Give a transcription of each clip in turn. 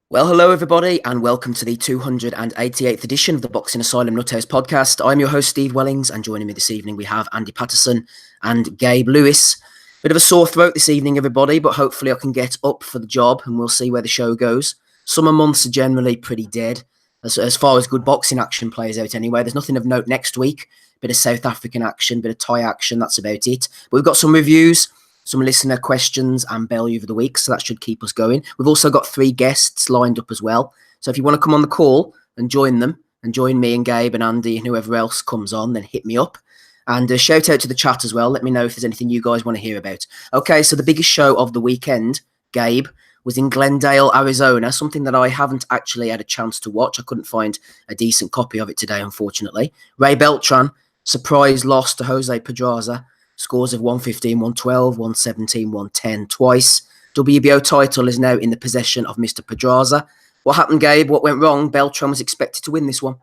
Well, hello everybody, and welcome to the 288th edition of the Boxing Asylum Nuthouse podcast. I'm your host, Steve Wellings, and joining me this evening we have Andy Patterson and Gabe Lewis. Bit of a sore throat this evening, everybody, but hopefully I can get up for the job, and we'll see where the show goes. Summer months are generally pretty dead, as far as good boxing action plays out anyway. There's nothing of note next week. Bit of South African action, bit of Thai action, that's about it. But we've got some reviews, some listener questions and Belly of the week, so that should keep us going. We've also got 3 guests lined up as well. So if you want to come on the call and join them, and join me and Gabe and Andy and whoever else comes on, then hit me up. And a shout out to the chat as well. Let me know if there's anything you guys want to hear about. Okay, so the biggest show of the weekend, Gabe, was in Glendale, Arizona, something that I haven't actually had a chance to watch. I couldn't find a decent copy of it today, unfortunately. Ray Beltran, surprise loss to Jose Pedraza. Scores of 115, 112, 117, 110 twice. WBO title is now in the possession of Mr. Pedraza. What happened, Gabe? What went wrong? Beltran was expected to win this one.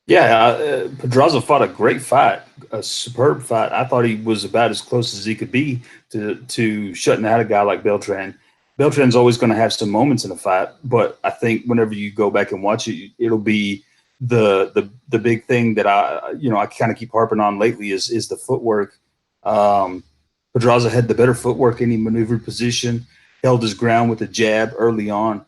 Yeah, Pedraza fought a great fight, a superb fight. I thought he was about as close as he could be to shutting out a guy like Beltran. Beltran's always going to have some moments in a fight, but I think whenever you go back and watch it, it'll be the big thing that I kind of keep harping on lately is the footwork. Pedraza had the better footwork in. He maneuvered position, held his ground with a jab early on.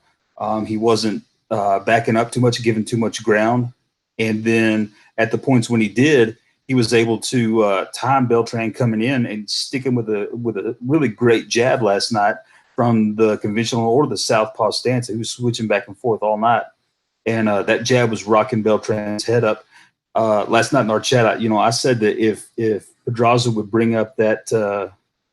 He wasn't backing up too much, giving too much ground. And then at the points when he did, he was able to time Beltran coming in and stick him with a really great jab last night from the conventional or the southpaw stance. He was switching back and forth all night. And that jab was rocking Beltran's head up. Last night in our chat, I said that if Pedraza would bring up that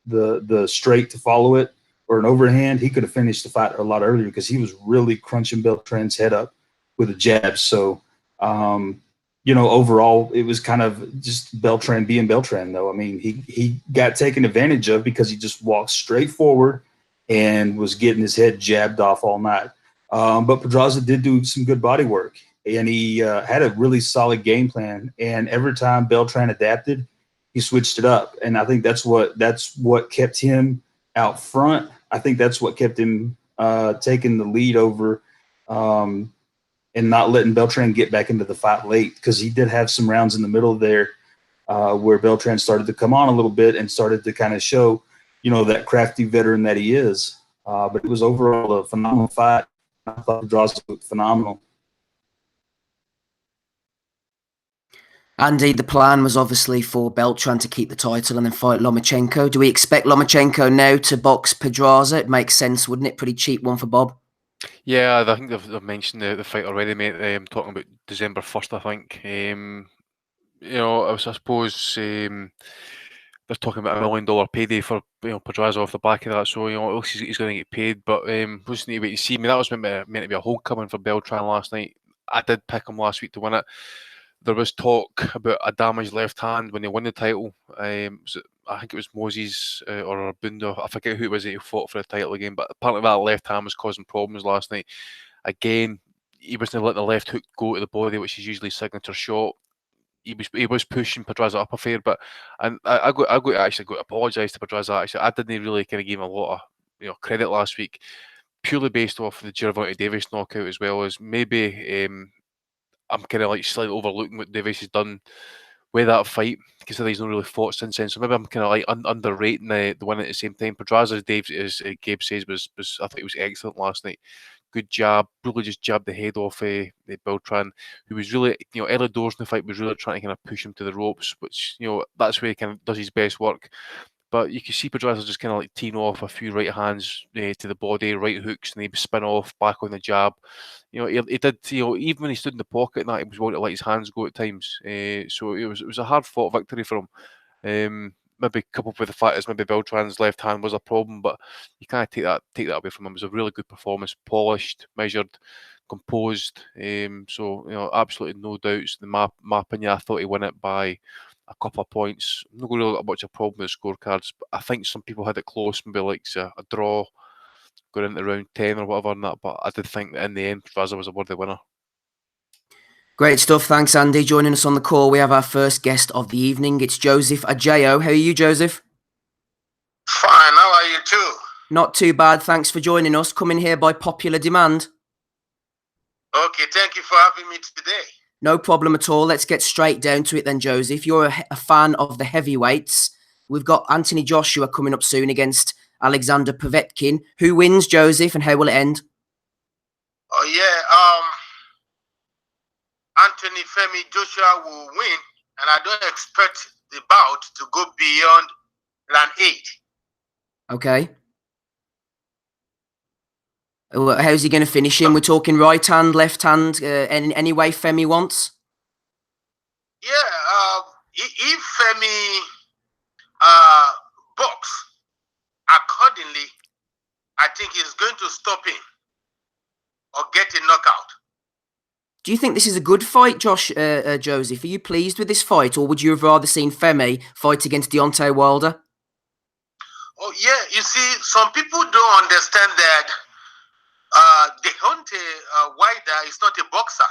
the straight to follow it or an overhand, he could have finished the fight a lot earlier because he was really crunching Beltran's head up with a jab. So, overall, it was kind of just Beltran being Beltran, though. I mean, he got taken advantage of because he just walked straight forward and was getting his head jabbed off all night. But Pedraza did do some good body work, and he had a really solid game plan. And every time Beltran adapted, he switched it up. And I think that's what kept him out front. I think that's what kept him taking the lead over and not letting Beltran get back into the fight late, because he did have some rounds in the middle there where Beltran started to come on a little bit and started to kind of show, that crafty veteran that he is. But it was overall a phenomenal fight. I thought Pedraza looked phenomenal. Andy, the plan was obviously for Beltran to keep the title and then fight Lomachenko. Do we expect Lomachenko now to box Pedraza? It makes sense, wouldn't it? Pretty cheap one for Bob. Yeah, I think they've mentioned the fight already, mate. Talking about December 1st, I think. I suppose they're talking about $1 million payday for Pedraza off the back of that. So at least he's going to get paid. But we'll just need to wait and see. I mean, that was meant to be a homecoming for Beltran last night. I did pick him last week to win it. There was talk about a damaged left hand when they won the title. I think it was Moses or Bunda. I forget who it was that he fought for the title again. But apparently that left hand was causing problems last night. Again, he wasn't letting the left hook go to the body, which is usually signature shot. He was pushing Pedraza up a fair bit, and I actually got to apologise to Pedraza. Actually, I didn't really kind of give him a lot of credit last week, purely based off the Gervonta Davis knockout, as well as maybe I'm kind of like slightly overlooking what Davis has done with that fight, because he's not really fought since then. So maybe I'm kind of like underrating the win at the same time. Pedraza, as Gabe says, was I think it was excellent last night. Good jab, really just jabbed the head off Beltran, who was really, early doors in the fight was really trying to kind of push him to the ropes, which, that's where he kind of does his best work. But you can see Pedraza just kind of like teeing off a few right hands to the body, right hooks, and he spin off back on the jab. He did, even when he stood in the pocket and that, he was willing to let his hands go at times. So it was a hard fought victory for him. Maybe coupled with the fact is maybe Beltran's left hand was a problem, but you can't take that away from him. It was a really good performance, polished, measured, composed. So absolutely no doubts. My opinion, I thought he won it by a couple of points. I'm not going to really got much of a problem with the scorecards, but I think some people had it close, maybe like a draw going into round 10 or whatever on that. But I did think that in the end, Pedraza was a worthy winner. Great stuff. Thanks, Andy. Joining us on the call, we have our first guest of the evening. It's Joseph Ajo. How are you, Joseph? Fine. How are you too? Not too bad. Thanks for joining us. Coming here by popular demand. Okay, thank you for having me today. No problem at all. Let's get straight down to it then, Joseph. You're a fan of the heavyweights. We've got Anthony Joshua coming up soon against Alexander Povetkin. Who wins, Joseph, and how will it end? Oh yeah, Anthony Femi Joshua will win, and I don't expect the bout to go beyond round 8. Okay. How's he going to finish him? We're talking right hand, left hand, any way Femi wants? Yeah, if Femi box accordingly, I think he's going to stop him or get a knockout. Do you think this is a good fight, Joseph? Are you pleased with this fight, or would you have rather seen Femi fight against Deontay Wilder? Oh yeah, you see, some people don't understand that Deontay Wilder is not a boxer.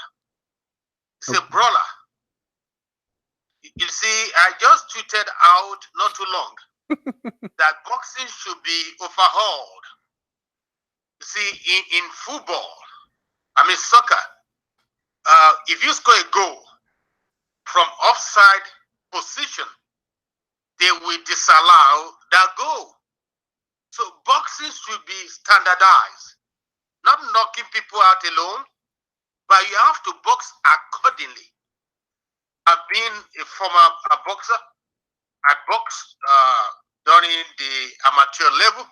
He's a brawler. You see, I just tweeted out not too long that boxing should be overhauled. You see, in football, soccer, if you score a goal from offside position, they will disallow that goal. So boxing should be standardized, not knocking people out alone, but you have to box accordingly. I've been a former boxer. I boxed during the amateur level,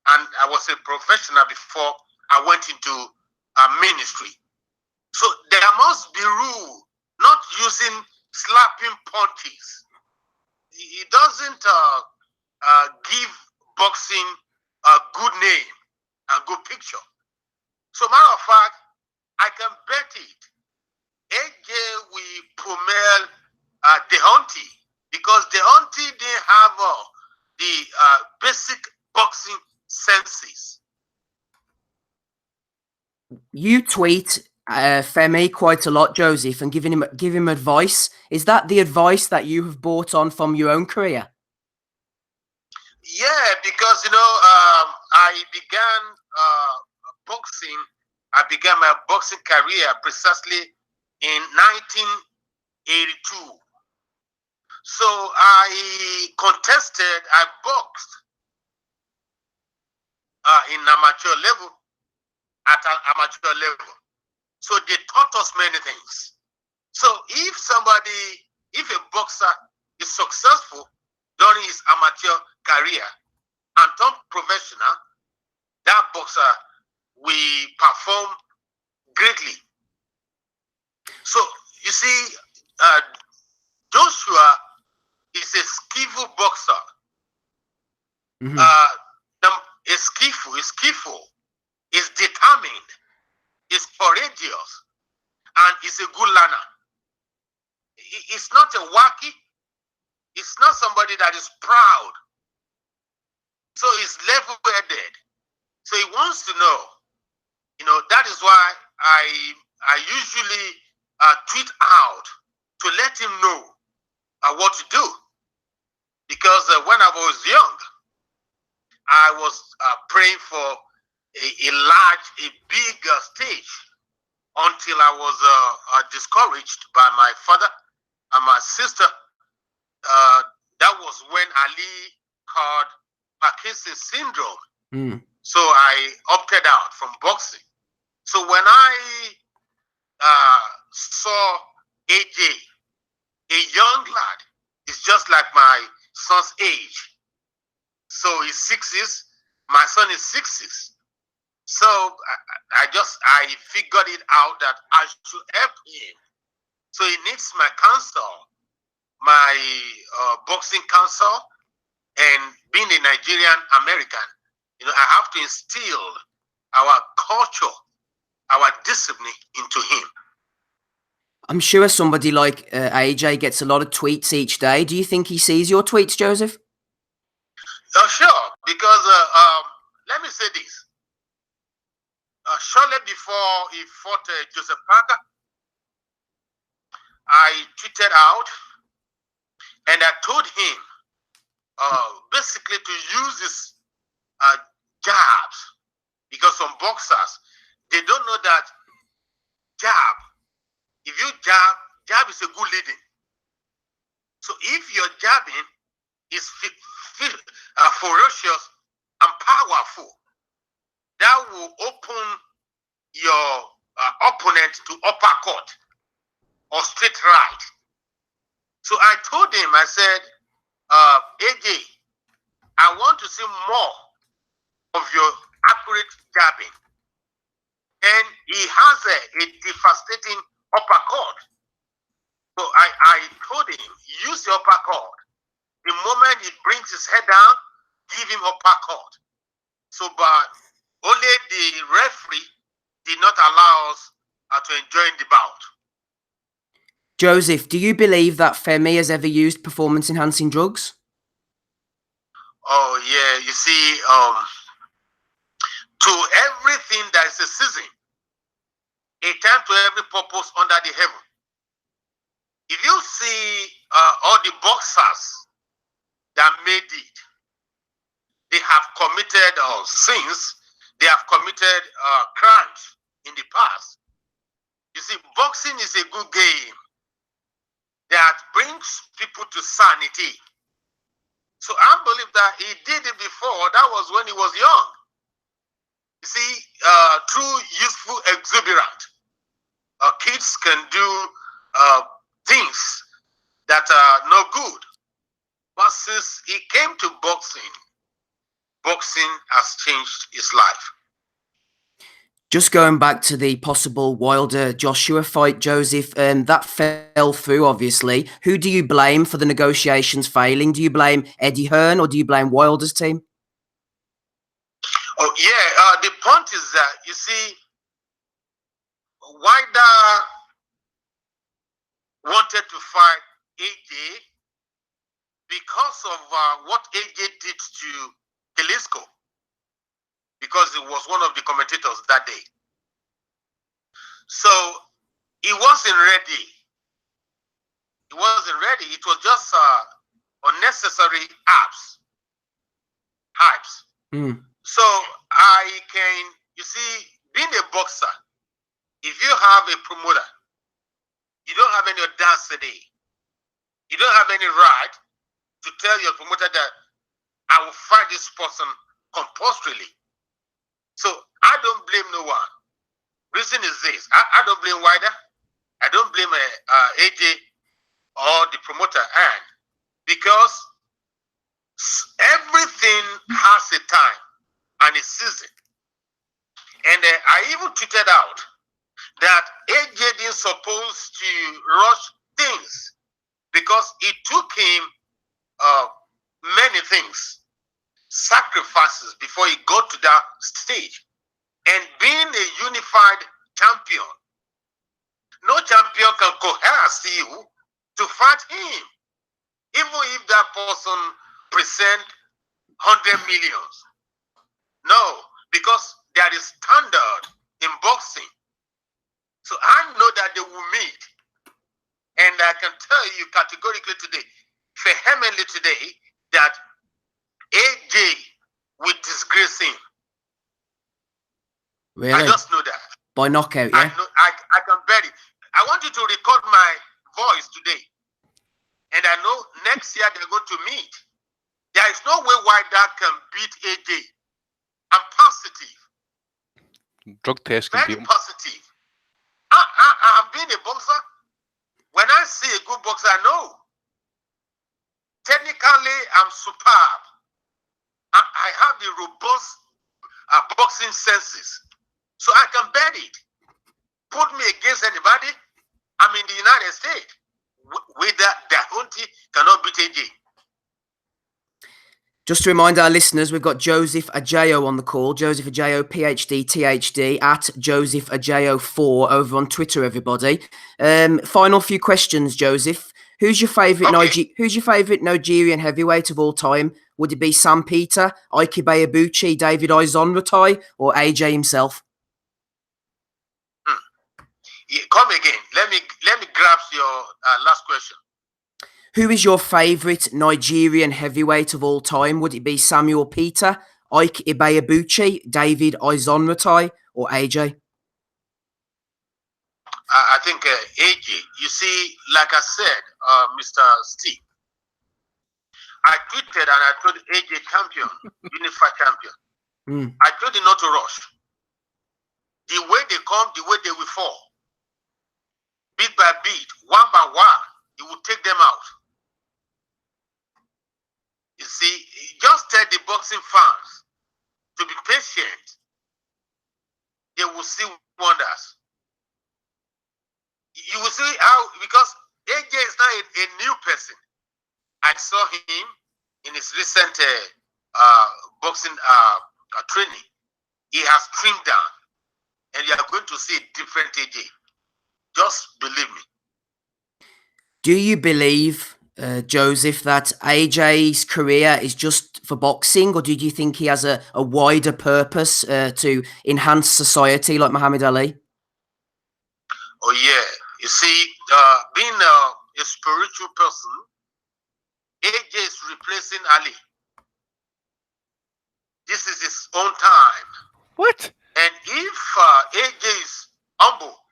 and I was a professional before I went into ministry. So there must be rule, not using slapping punches. It doesn't give boxing a good name, a good picture. So matter of fact, I can bet it. AJ will promote Deontay because Deontay didn't have the basic boxing senses. You tweet Femi quite a lot, Joseph, and give him advice. Is that the advice that you have brought on from your own career? Yeah, because I began boxing. I began my boxing career precisely in 1982. So I contested. I boxed in amateur level, at an amateur level. So they taught us many things. So if a boxer is successful during his amateur career and turn professional, that boxer will perform greatly. So you see, Joshua is a skillful boxer. Mm-hmm. Is determined, is courageous, and is a good learner. It's not a wacky. It's not somebody that is proud. So he's level-headed. So he wants to know. That is why I usually tweet out to let him know what to do. Because when I was young, I was praying for a big stage until I was discouraged by my father and my sister. That was when Ali had Parkinson's syndrome. Mm. So I opted out from boxing. So when I saw AJ, a young lad, it's just like my son's age. So he's 60s, my son is 60s. So I figured it out that I should help him. So he needs my counsel, my boxing counsel, and being a Nigerian American, I have to instill our culture, our discipline into him. I'm sure somebody like AJ gets a lot of tweets each day. Do you think he sees your tweets, Joseph? Sure, because let me say this. Shortly before he fought Joseph Parker, I tweeted out and I told him basically to use his jabs, because some boxers, they don't know that jab. If you jab is a good leading. So if your jabbing is ferocious and powerful, that will open your opponent to uppercut or straight right. So I told him, I said, AJ, I want to see more of your accurate jabbing. And he has a devastating uppercut. So I told him, use your uppercut. The moment he brings his head down, give him uppercut. So, but only the referee did not allow us to enjoy the bout. Joseph, do you believe that Femi has ever used performance-enhancing drugs? Oh, yeah. You see, to everything there is a season, a time to every purpose under the heaven. If you see all the boxers that made it, they have committed sins, they have committed crimes in the past. You see, boxing is a good game that brings people to sanity. So I believe that he did it before. That was when he was young. You see, through youthful exuberance, kids can do things that are no good. But since he came to boxing, boxing has changed his life. Just going back to the possible Wilder-Joshua fight, Joseph, that fell through, obviously. Who do you blame for the negotiations failing? Do you blame Eddie Hearn or do you blame Wilder's team? Oh, yeah. The point is that, you see, Wilder wanted to fight AJ because of what AJ did to Jalisco, because he was one of the commentators that day. So he wasn't ready. He wasn't ready. It was just unnecessary hypes. So I can, you see, being a boxer, if you have a promoter, you don't have any audacity. You don't have any right to tell your promoter that I will fight this person compulsorily. So I don't blame no one. Reason is this: I don't blame Wilder. I don't blame AJ or the promoter, and because everything has a time and a season. And I even tweeted out that AJ didn't supposed to rush things because it took him many things, sacrifices before he got to that stage. And being a unified champion, no champion can coerce you to fight him, even if that person present 100 millions. No, because there is standard in boxing. So I know that they will meet. And I can tell you categorically today, vehemently today, that AJ will disgrace him. Really? I just know that. By knockout, yeah? I can bet it. I want you to record my voice today. And I know next year they're going to meet. There is no way Wilder can beat AJ. I'm positive. Drug test can Very beat him. positive. I have been a boxer. When I see a good boxer, I know. Technically, I'm superb. I have the robust boxing senses. So I can bet it. Put me against anybody, I'm in the United States. With that, Dahunti cannot beat AJ. Just to remind our listeners, we've got Joseph Ajo on the call. Joseph Ajo, PhD, THD, at Joseph Ajo 4 over on Twitter, everybody. Final few questions, Joseph. Who's your favourite Nigerian heavyweight of all time? Would it be Sam Peter, Ike Ibuchi, David Izonratai, or AJ himself? Yeah, come again. Let me grasp your last question. Who is your favourite Nigerian heavyweight of all time? Would it be Samuel Peter, Ike Ibeabuchi, David Izonratai, or AJ? I think AJ. You see, like I said, Mr. Steve, I tweeted and I told AJ champion, unified champion. I told him not to rush. The way they come, the way they will fall. Bit by bit, one by one, he will take them out. You see, just tell the boxing fans to be patient. They will see wonders. You will see how, because AJ is not a new person. I saw him in his recent boxing training. He has trimmed down, and you are going to see a different AJ. Just believe me. Do you believe, Joseph, that AJ's career is just for boxing, or do you think he has a wider purpose to enhance society like Muhammad Ali? Oh, yeah. You see, being a spiritual person, AJ is replacing Ali. This is his own time. What? And if AJ is humble,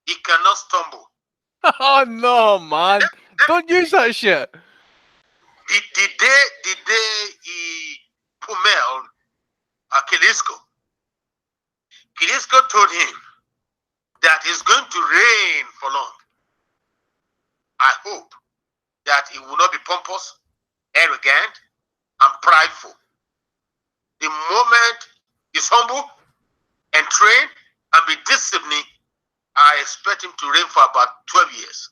he cannot stumble. Oh no, man! Don't use that shit. The day he pummeled Kilisco told him that it's going to rain for long. I hope that he will not be pompous, arrogant, and prideful. The moment he's humble and trained and be disciplined, I expect him to reign for about 12 years.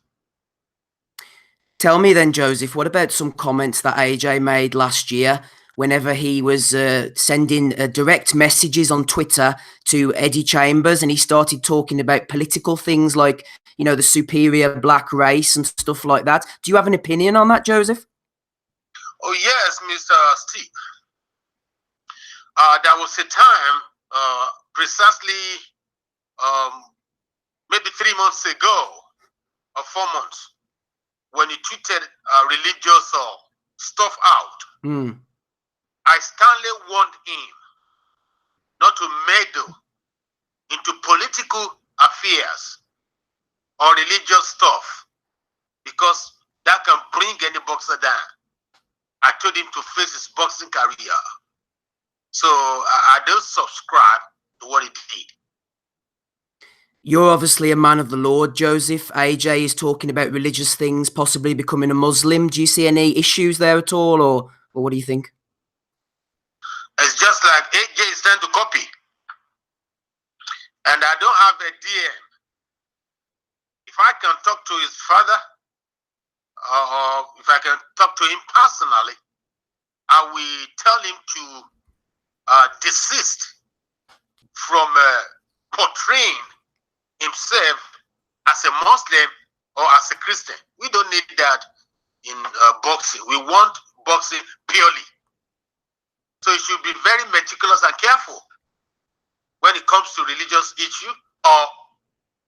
Tell me then, Joseph, what about some comments that AJ made last year whenever he was sending direct messages on Twitter to Eddie Chambers, and he started talking about political things like, you know, the superior black race and stuff like that? Do you have an opinion on that, Joseph? Oh, yes, Mr. Steve. There was a time, precisely maybe 3 months ago or 4 months, when he tweeted religious stuff out. I sternly warned him not to meddle into political affairs or religious stuff, because that can bring any boxer down. I told him to face his boxing career. So I don't subscribe to what he did. You're obviously a man of the Lord, Joseph. AJ is talking about religious things, possibly becoming a Muslim. Do you see any issues there at all, or what do you think? It's just like AJ is trying to copy. And I don't have a DM. If I can talk to his father, or if I can talk to him personally, I will tell him to desist from portraying himself as a Muslim or as a Christian. We don't need that in boxing. We want boxing purely. So you should be very meticulous and careful when it comes to religious issue or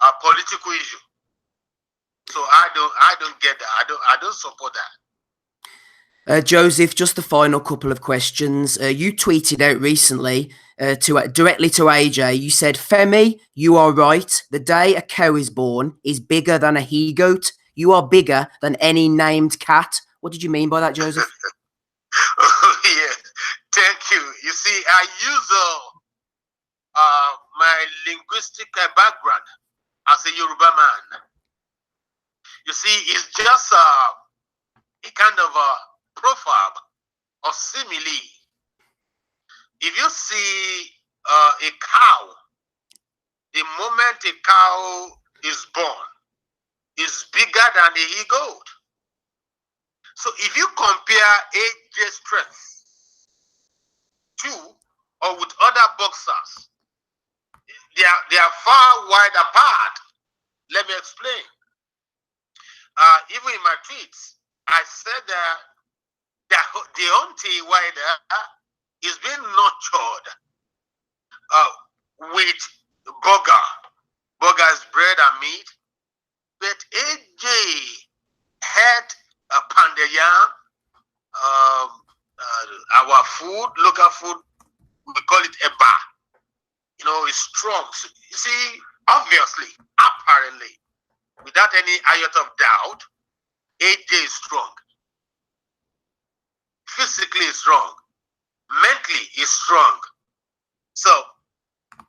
a political issue. So I don't get that. I don't support that. Joseph, just the final couple of questions. You tweeted out recently directly to AJ. You said, "Femi, you are right. The day a cow is born is bigger than a he-goat. You are bigger than any named cat." What did you mean by that, Joseph? Yes, thank you. You see, I use my linguistic background as a Yoruba man. You see, it's just a kind of a proverb or simile. If you see a cow, the moment a cow is born, is bigger than the he-goat. So if you compare AJ's strength to or with other boxers, they are far wide apart. Let me explain. Even in my tweets, I said that the Deontay Wilder is being nurtured with burgers, bread and meat, but AJ had a pounded yam, our food food, local food, we call it a bar. You know, it's strong. So, you see, obviously, apparently, without any iota of doubt, AJ is strong. Physically is strong. Mentally is strong. So,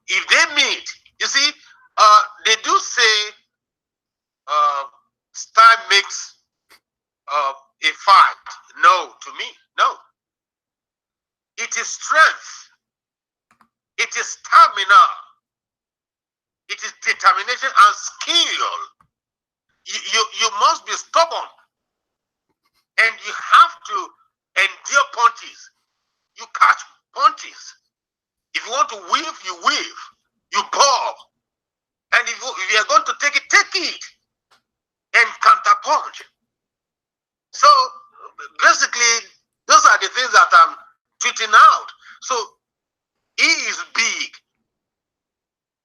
if they meet, you see, they do say style makes a fight. No, to me, no. It is strength. It is stamina. It is determination and skill. You must be stubborn. And you have to endure punches. You catch punches. If you want to weave, you weave. You bob. And if you are going to take it. And counterpunch. So, basically, those are the things that I'm tweeting out. So, he is big.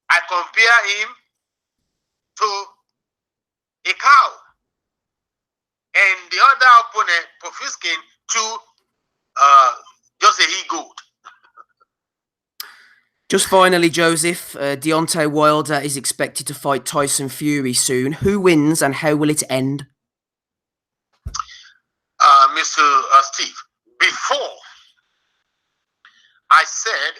I compare him to a cow. And the other opponent, Povetkin, to just a he-goat. Just finally, Joseph, Deontay Wilder is expected to fight Tyson Fury soon. Who wins and how will it end? Mr. Steve, before I said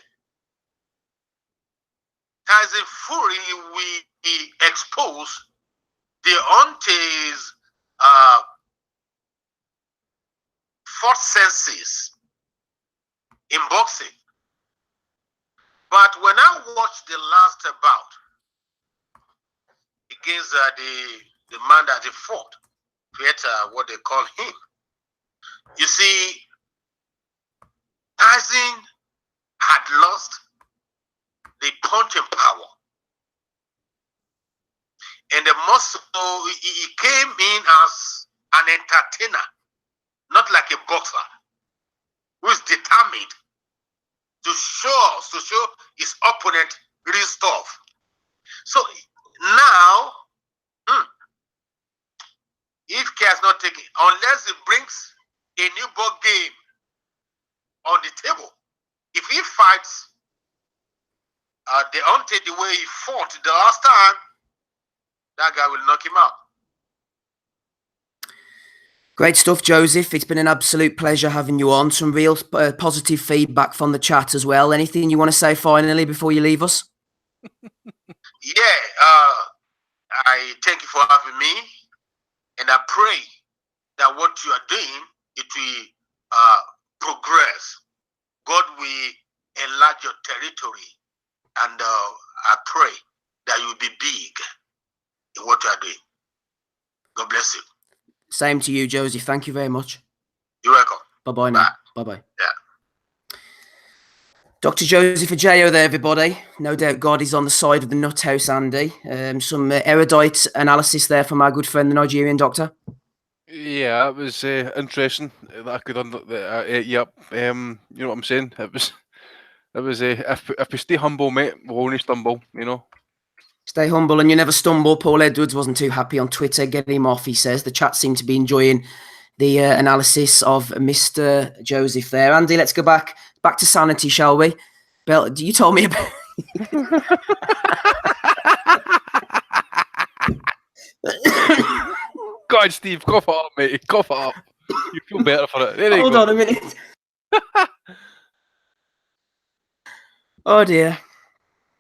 Tyson Fury will expose Deontay's fourth senses in boxing. But when I watched the last bout against the man that he fought, what they call him, you see, Tyson had lost the punching power. And the muscle, he came in as an entertainer, not like a boxer, who is determined to show his opponent real stuff. So now, if care is not taken, unless he brings a new ball game on the table, if he fights Deontay the way he fought the last time, that guy will knock him out. Great stuff, Joseph. It's been an absolute pleasure having you on. Some real positive feedback from the chat as well. Anything you want to say finally before you leave us? Yeah, I thank you for having me. And I pray that what you are doing, it will progress. God will enlarge your territory. And I pray that you will be big in what you are doing. God bless you. Same to you, Josie. Thank you very much. You're welcome. Bye-bye now. Bye-bye. Yeah. Dr. Joseph Ajo there, everybody. No doubt God is on the side of the Nuthouse, Andy. Some erudite analysis there from our good friend, the Nigerian doctor. Yeah, it was interesting. That I could yep. You know what I'm saying? It was if we stay humble, mate, we'll only stumble. You know. Stay humble and you never stumble. Paul Edwards wasn't too happy on Twitter. Get him off, he says. The chat seemed to be enjoying the analysis of Mr. Joseph there. Andy, let's go back to sanity, shall we? You told me about... Go on, Steve. Cough it up, mate. Cough it up. You feel better for it. There Hold on a minute. Oh, dear.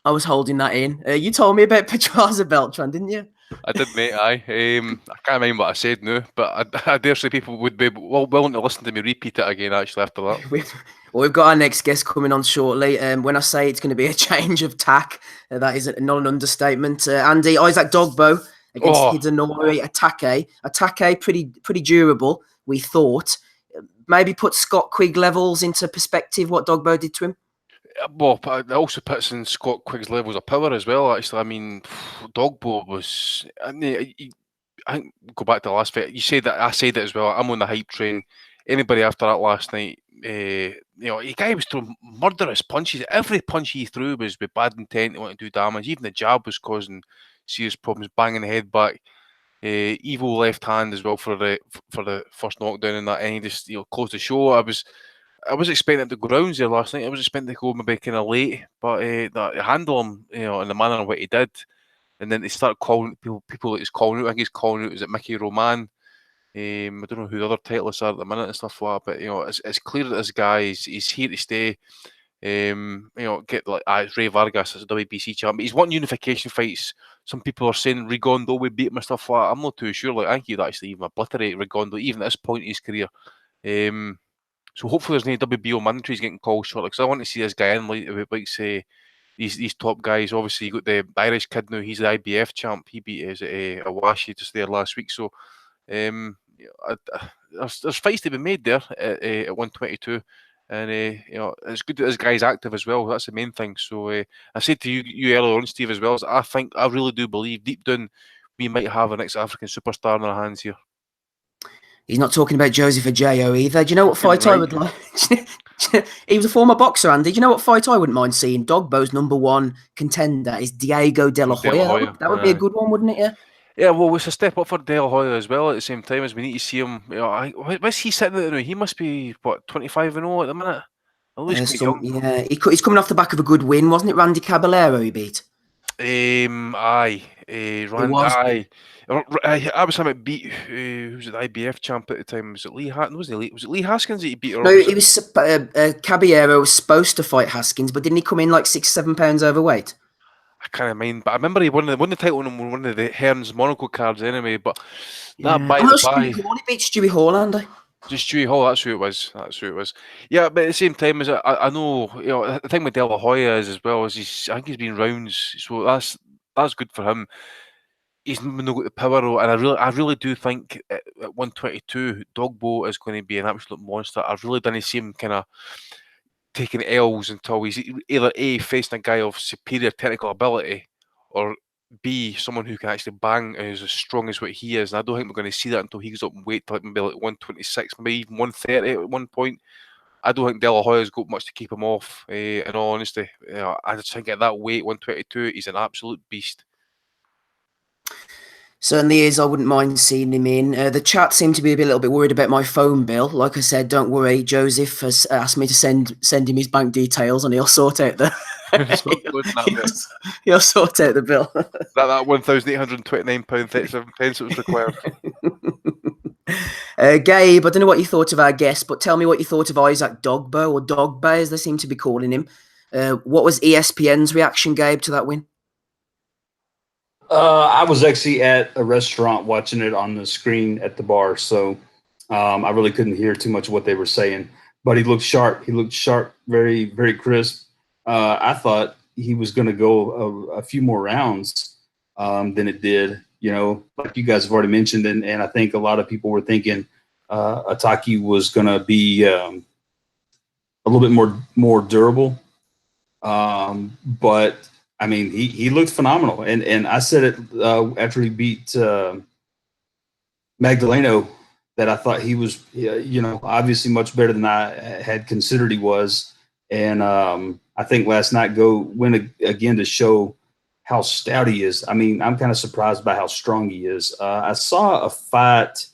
I was holding that in. You told me about PEDRAZA'S Beltran, didn't you? I did, mate. Aye. I can't remember what I said now, but I dare say people would be willing to listen to me repeat it again. Actually, after that, we've got our next guest coming on shortly. When I say it's going to be a change of tack, that is not an understatement. Andy, Isaac Dogboe against Hidenori Atake, pretty durable. We thought maybe put Scott Quigg levels into perspective. What Dogboe did to him. Well, it also puts in Scott Quigg's levels of power as well. Actually, I mean, Dogboe was. I think go back to the last fight. You said that I said it as well. I'm on the hype train. Anybody after that last night, you know, the guy was throwing murderous punches. Every punch he threw was with bad intent to want to do damage. Even the jab was causing serious problems, banging the head back. Evil left hand as well for the first knockdown in that, and he just closed the show. I was expecting him to go rounds there last night. I was expecting to go maybe kind of late, but to handle him, in the manner in what he did, and then to start calling people that he's calling out. I think he's calling out, is it Mickey Roman? I don't know who the other titleists are at the minute and stuff like that, but it's clear that this guy he's here to stay. Get like it's Ray Vargas as a WBC champ. He's won unification fights. Some people are saying Rigondeaux would beat him and stuff like that. I'm not too sure. Like, I think he'd actually even obliterate Rigondeaux, even at this point in his career. So hopefully there's no WBO mandatories getting called short, because I want to see this guy in, like say these top guys. Obviously, you got the Irish kid now. He's the IBF champ. He beat Awashi just there last week. So there's fights to be made there at 122. And it's good that this guy's active as well. That's the main thing. So I said to you earlier on, Steve, as well, I really do believe deep down we might have a next African superstar in our hands here. He's not talking about Joseph Ajo either. Do you know what fight I would like? He was a former boxer, Andy. Do you know what fight I wouldn't mind seeing? Dogboe's #1 contender is Diego De La Hoya. That would be a good one, wouldn't it? Yeah. Yeah, well, it's a step up for De La Hoya as well. At the same time, as we need to see him. What's he sitting at now? He must be 25-0 at the minute. At least yeah, he's coming off the back of a good win, wasn't it? Randy Caballero he beat. Aye. I was talking about beat who was the IBF champ at the time? Was it Lee? Was it Lee Haskins that he beat? No, it was Caballero was supposed to fight Haskins, but didn't he come in like 6-7 pounds overweight? I can't mind, but I remember he won the title on one of the Hearns Monaco cards anyway. But that by he beat Stewie Hall, Andy. Just Stewie Hall, that's who it was. Yeah, but at the same time, as I know, the thing with De La Hoya is as well is I think he's been rounds, so that's good for him. He's not got the power, and I really do think at 122, Dogboe is going to be an absolute monster. I really didn't see him kind of taking L's until he's either A, facing a guy of superior technical ability, or B, someone who can actually bang and is as strong as what he is. And I don't think we're going to see that until he goes up in weight to maybe like 126, maybe even 130 at one point. I don't think De La Hoya's got much to keep him off, in all honesty. I just think at that weight, 122, he's an absolute beast. Certainly is. I wouldn't mind seeing him in. The chat seemed to be a little bit worried about my phone bill. Like I said, don't worry. Joseph has asked me to send him his bank details, and he'll sort out the he'll sort out the bill. that £1,829.37 was required. Gabe, I don't know what you thought of our guest, but tell me what you thought of Isaac Dogboe, or Dogboe as they seem to be calling him. What was ESPN's reaction, Gabe, to that win? I was actually at a restaurant watching it on the screen at the bar, so I really couldn't hear too much of what they were saying. But he looked sharp. He looked sharp, very, very crisp. I thought he was going to go a few more rounds than it did. Like you guys have already mentioned, and I think a lot of people were thinking Ataki was going to be a little bit more durable. But I mean, he looked phenomenal, and I said it after he beat Magdaleno that I thought he was, obviously much better than I had considered he was, and I think last night went again to show how stout he is. I mean, I'm kind of surprised by how strong he is. I saw a fight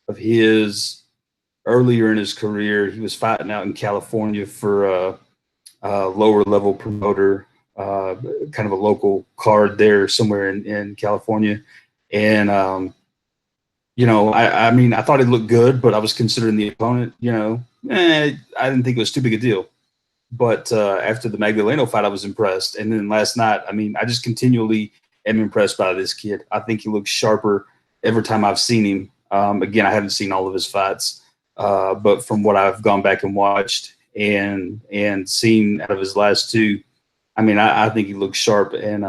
of his earlier in his career. He was fighting out in California for a lower level promoter. Kind of a local card there somewhere in California. And, I mean, I thought he looked good, but I was considering the opponent, I didn't think it was too big a deal. But after the Magdaleno fight, I was impressed. And then last night, I mean, I just continually am impressed by this kid. I think he looks sharper every time I've seen him. Again, I haven't seen all of his fights, but from what I've gone back and watched and seen out of his last two, I mean, I think he looks sharp, and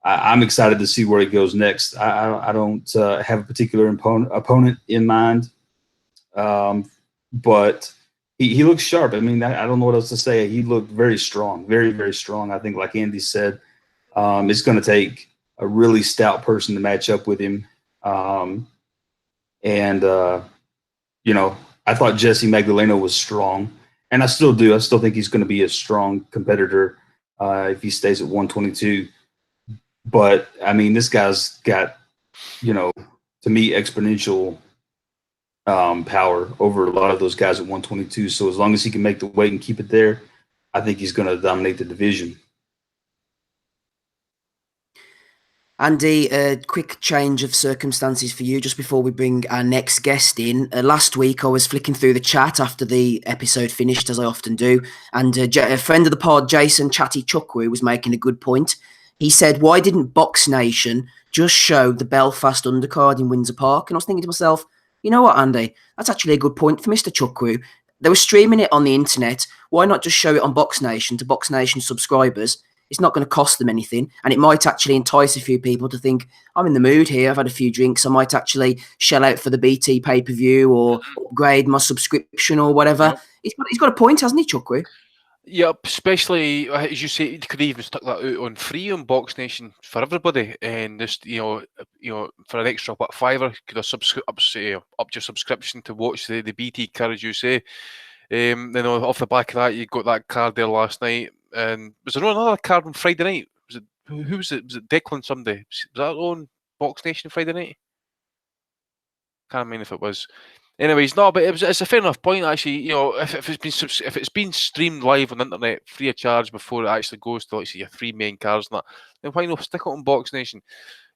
I'm excited to see where he goes next. I don't have a particular opponent in mind, but he looks sharp. I mean, I don't know what else to say. He looked very strong, very, very strong. I think, like Andy said, it's going to take a really stout person to match up with him. I thought Jesse Magdaleno was strong, and I still do. I still think he's going to be a strong competitor if he stays at 122. But, I mean, this guy's got, to me, exponential power over a lot of those guys at 122. So as long as he can make the weight and keep it there, I think he's going to dominate the division. Andy, a quick change of circumstances for you just before we bring our next guest in. Last week, I was flicking through the chat after the episode finished, as I often do, and a friend of the pod, Jason Chatty Chukwu, was making a good point. He said, why didn't Box Nation just show the Belfast undercard in Windsor Park? And I was thinking to myself, you know what, Andy? That's actually a good point for Mr. Chukwu. They were streaming it on the internet. Why not just show it on Box Nation to Box Nation subscribers? It's not going to cost them anything, and it might actually entice a few people to think, I'm in the mood here, I've had a few drinks, I might actually shell out for the BT pay-per-view or upgrade my subscription or whatever. Yep. He's got a point, hasn't he, Chukwu? Yep, especially, as you say, you could even stick that out on free on Box Nation for everybody, and just, you know, for an extra, $5, could have up your subscription to watch the BT card, as you say. Then off the back of that, you got that card there last night. And was there another card on Friday night? Was it who was it? Was it Declan somebody? Was that on Box Nation Friday night? Can't remember if it was. Anyways, no, but it's a fair enough point actually. You know, if it's been streamed live on the internet free of charge before it actually goes to, like, say, your 3 main cards and that, then why not stick it on Box Nation?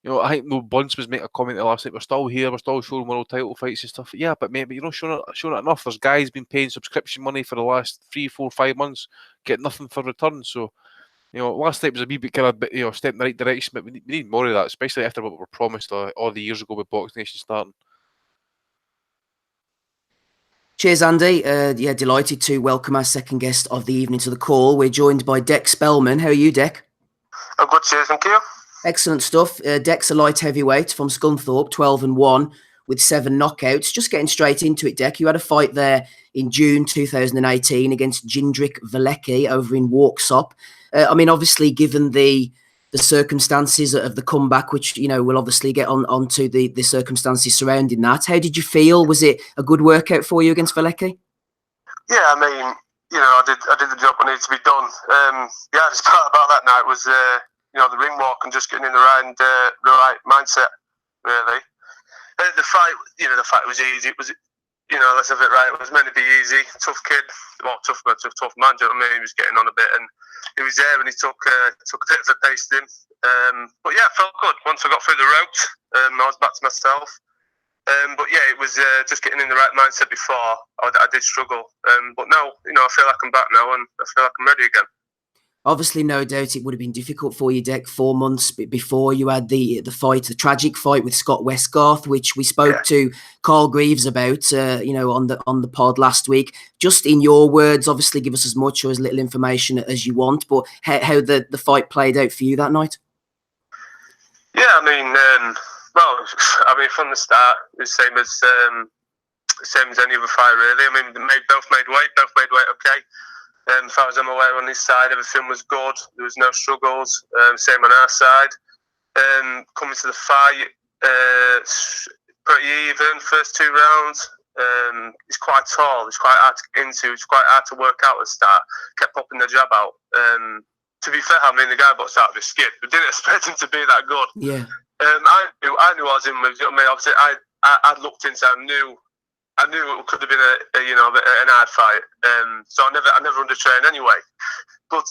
You know, I think No Bunce was making a comment last night. We're still here. We're still showing world title fights and stuff. Yeah, but maybe you're not showing it enough. There's guys been paying subscription money for the last 3, 4, 5 months, get nothing for return. So, you know, last night was a wee bit kind of, you know, step in the right direction. But we need more of that, especially after what we were promised all the years ago with Box Nation starting. Cheers, Andy. Yeah, delighted to welcome our second guest of the evening to the call. We're joined by Dec Spellman. How are you, Dec? I'm good, cheers, thank you. Excellent stuff. Dec's a light heavyweight from Scunthorpe, 12-1 with 7 knockouts. Just getting straight into it, Dec. You had a fight there in June 2018 against Jindrik Velecki over in Walksop. I mean, obviously, given the circumstances of the comeback, which, you know, we'll obviously get onto the circumstances surrounding that. How did you feel? Was it a good workout for you against Velecki? Yeah, I mean, you know, I did the job that needed to be done. Yeah, the part about that night was, you know, the ring walk and just getting in the right mindset, really. The fight was easy. It was, you know, let's have it right. It was meant to be easy. Tough kid, well, tough man. Do you know what I mean? He was getting on a bit, and he was there, and he took a bit of a pasting. But yeah, it felt good. Once I got through the ropes, I was back to myself. But yeah, it was just getting in the right mindset before. I did struggle. But now, you know, I feel like I'm back now, and I feel like I'm ready again. Obviously, no doubt it would have been difficult for you, Dec, 4 months before you had the tragic fight with Scott Westgarth, which we spoke to Carl Greaves about, you know, on the pod last week. Just in your words, obviously, give us as much or as little information as you want, but how the fight played out for you that night? Yeah, I mean, from the start, the same as any other fight, really. I mean, both made weight okay. As far as I'm aware, on this side, everything was good. There was no struggles. Same on our side. Coming to the fight, pretty even. First 2 rounds. He's quite tall. It's quite hard to get into. It's quite hard to work out at the start. Kept popping the jab out. To be fair, I mean, the guy boxed out of his skin. We didn't expect him to be that good. Yeah. I knew I was in with. I mean, obviously, I looked into. I knew it could have been an hard fight. So I never undertrained anyway. But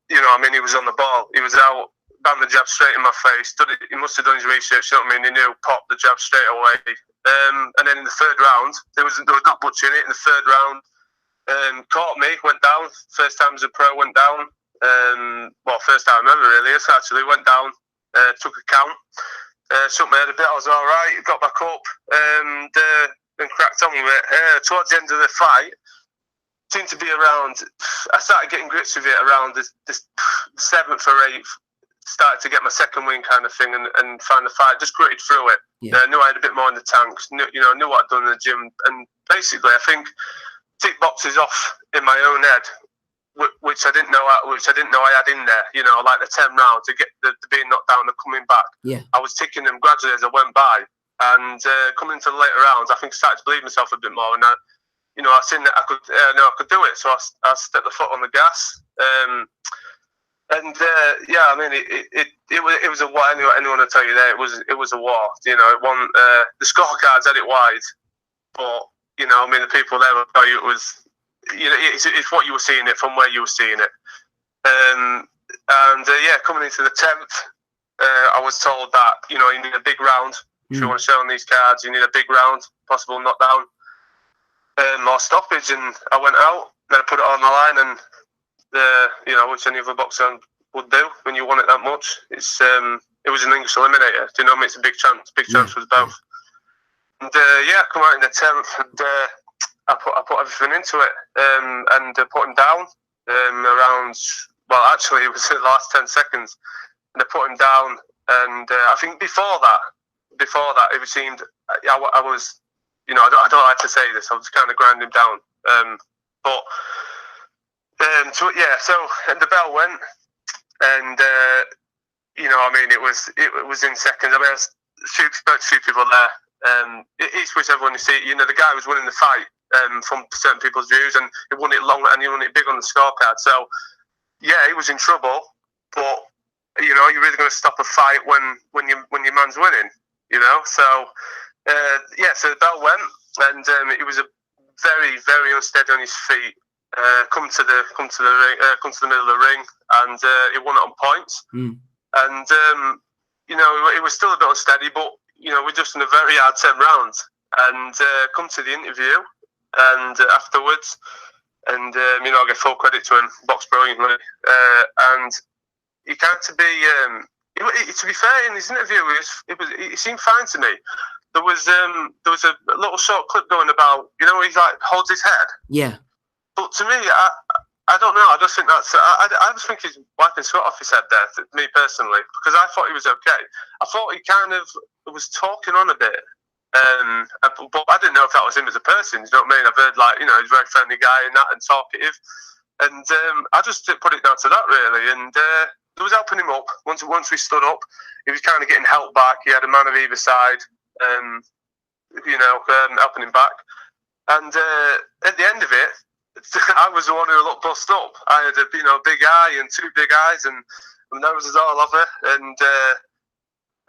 you know, I mean, he was on the ball. He was out, banged the jab straight in my face. He must have done his research. You know what I mean? He knew, popped the jab straight away. And then in the 3rd round, there was not much in it. In the 3rd round, caught me, went down. First time as a pro, went down. Well, first time ever really. Actually, went down, took a count, shook my head a bit. I was all right. Got back up, and cracked on with it. Towards the end of the fight, seemed to be around. I started getting grips with it around the 7th or 8th. Started to get my second win kind of thing, and find the fight. Just gritted through it. Yeah. Knew I had a bit more in the tank. Knew what I'd done in the gym, and basically, I think tick boxes off in my own head, which I didn't know I had in there. You know, like the 10 rounds to get the being knocked down and coming back. Yeah. I was ticking them gradually as I went by. And coming into the later rounds, I think I started to believe myself a bit more, and I seen that I could do it. So I stepped the foot on the gas, yeah, I mean, it was a war. Anyone will tell you that it was a war. You know, it won. The scorecards had it wide. but you know, I mean, the people there will tell you it was, you know, it's what you were seeing it from where you were seeing it. Yeah, coming into the 10th, I was told that, you know, you need a big round. If you want to show on these cards, you need a big round, possible knockdown or stoppage. And I went out, then I put it on the line, and you know, which any other boxer would do when you want it that much. It's it was an English eliminator. Do you know what I mean? It's a big chance. Big chance for us both. And yeah, I come out in the 10th, and I put everything into it, and put him down around. Well, actually, it was the last 10 seconds, and I put him down. And I think before that, it seemed I was, you know, I don't like to say this. I was kind of grinding him down, so yeah. So and the bell went, and you know, I mean, it was in seconds. I mean, I spoke to a few people there. It's with everyone you see. You know, the guy was winning the fight from certain people's views, and he won it long, and he won it big on the scorecard. So yeah, he was in trouble, but you know, you're really going to stop a fight when your man's winning. You know, so yeah. So the bell went, and he was a very, very unsteady on his feet. Come to the middle of the ring, and he won it on points. And you know, it was still a bit unsteady, but you know, we're just in a very hard 10 rounds. And come to the interview, and afterwards, and you know, I give full credit to him, boxed brilliantly, and he kind of to be fair, in his interview, it seemed fine to me. There was a little short clip going about, you know, he like holds his head. Yeah. But to me, I don't know. I just think that's. I just think he's wiping sweat off his head there. Me personally, because I thought he was okay. I thought he kind of was talking on a bit, but I didn't know if that was him as a person. You know what I mean? I've heard like, you know, he's a very friendly guy and that, and talkative, and I just put it down to that really. And it was helping him up. Once we stood up, he was kind of getting helped back. He had a man of either side, you know, helping him back. And at the end of it, I was the one who looked bust up. I had a, you know, big eye and two big eyes, and my nose was all over. And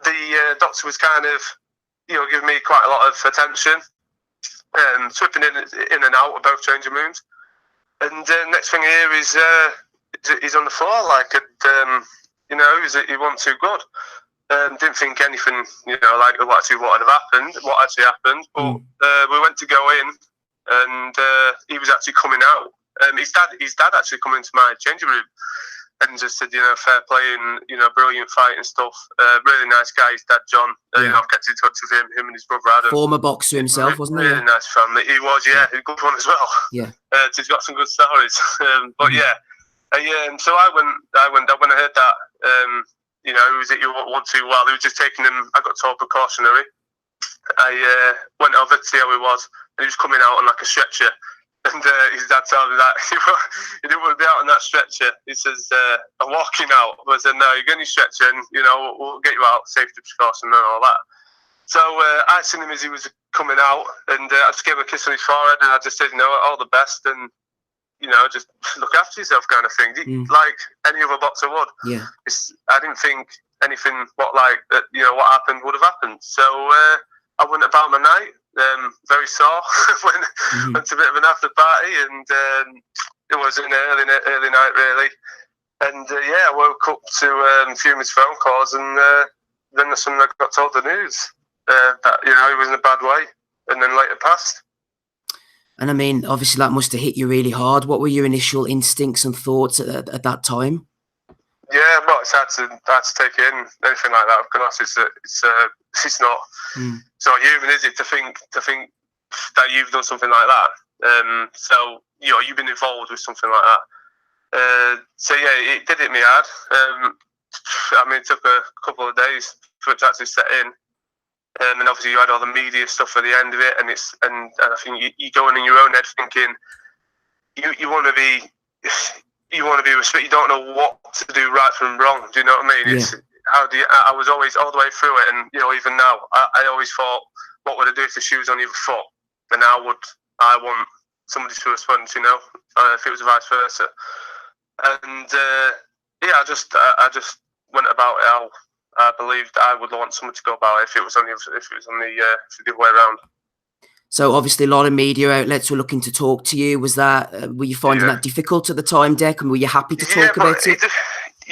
the doctor was kind of, you know, giving me quite a lot of attention, sweeping in and out of both changing rooms. And next thing I hear is he's on the floor, like, you know, he wasn't too good. Didn't think anything, you know, like what actually happened. But we went to go in, and he was actually coming out. His dad actually come into my changing room and just said, you know, fair play and, you know, brilliant fight and stuff. Really nice guy, his dad John. You know, I've kept in touch with him and his brother Adam. Former boxer himself, wasn't he? Really nice family. He was, yeah, a good one as well. Yeah. He's got some good stories. But yeah, so I went when I heard that, you know, he wasn't too well. He was just taking him. I got told precautionary. I went over to see how he was, and he was coming out on like a stretcher. And his dad told me that he didn't want to be out on that stretcher. He says, "I'm walking out." But I said, "No, you're going to stretcher, and you know we'll get you out, safety precaution and all that." So I seen him as he was coming out, and I just gave him a kiss on his forehead, and I just said, "You know, all the best, and you know, just look after yourself," kind of thing, like any other boxer would. Yeah. I didn't think anything you know, what happened would have happened. So I went about my night, very sore. Went to a bit of an after party, and it was an early night really. And yeah, I woke up to a few of his phone calls, and then I got told the news that, you know, he was in a bad way, and then later passed. And I mean, obviously that must have hit you really hard. What were your initial instincts and thoughts at that time? Yeah, well, it's hard to take in anything like that. Of course, it's not it's not human, is it, to think that you've done something like that. So you know, you've been involved with something like that. So yeah, it did hit me hard. I mean, it took a couple of days for it to actually set in. And obviously you had all the media stuff at the end of it, and I think you go in your own head thinking you want to be respected. You don't know what to do right from wrong. Do you know what I mean? Yeah. I was always all the way through it, and you know, even now, I always thought, what would I do if the shoe was on the other foot? And I want somebody to respond. You know, if it was vice versa. And yeah, I just went about it how I believed I would want someone to go about it if it was the other way around. So obviously a lot of media outlets were looking to talk to you. Was that, were you finding that difficult at the time, Dec? And were you happy to talk about it? I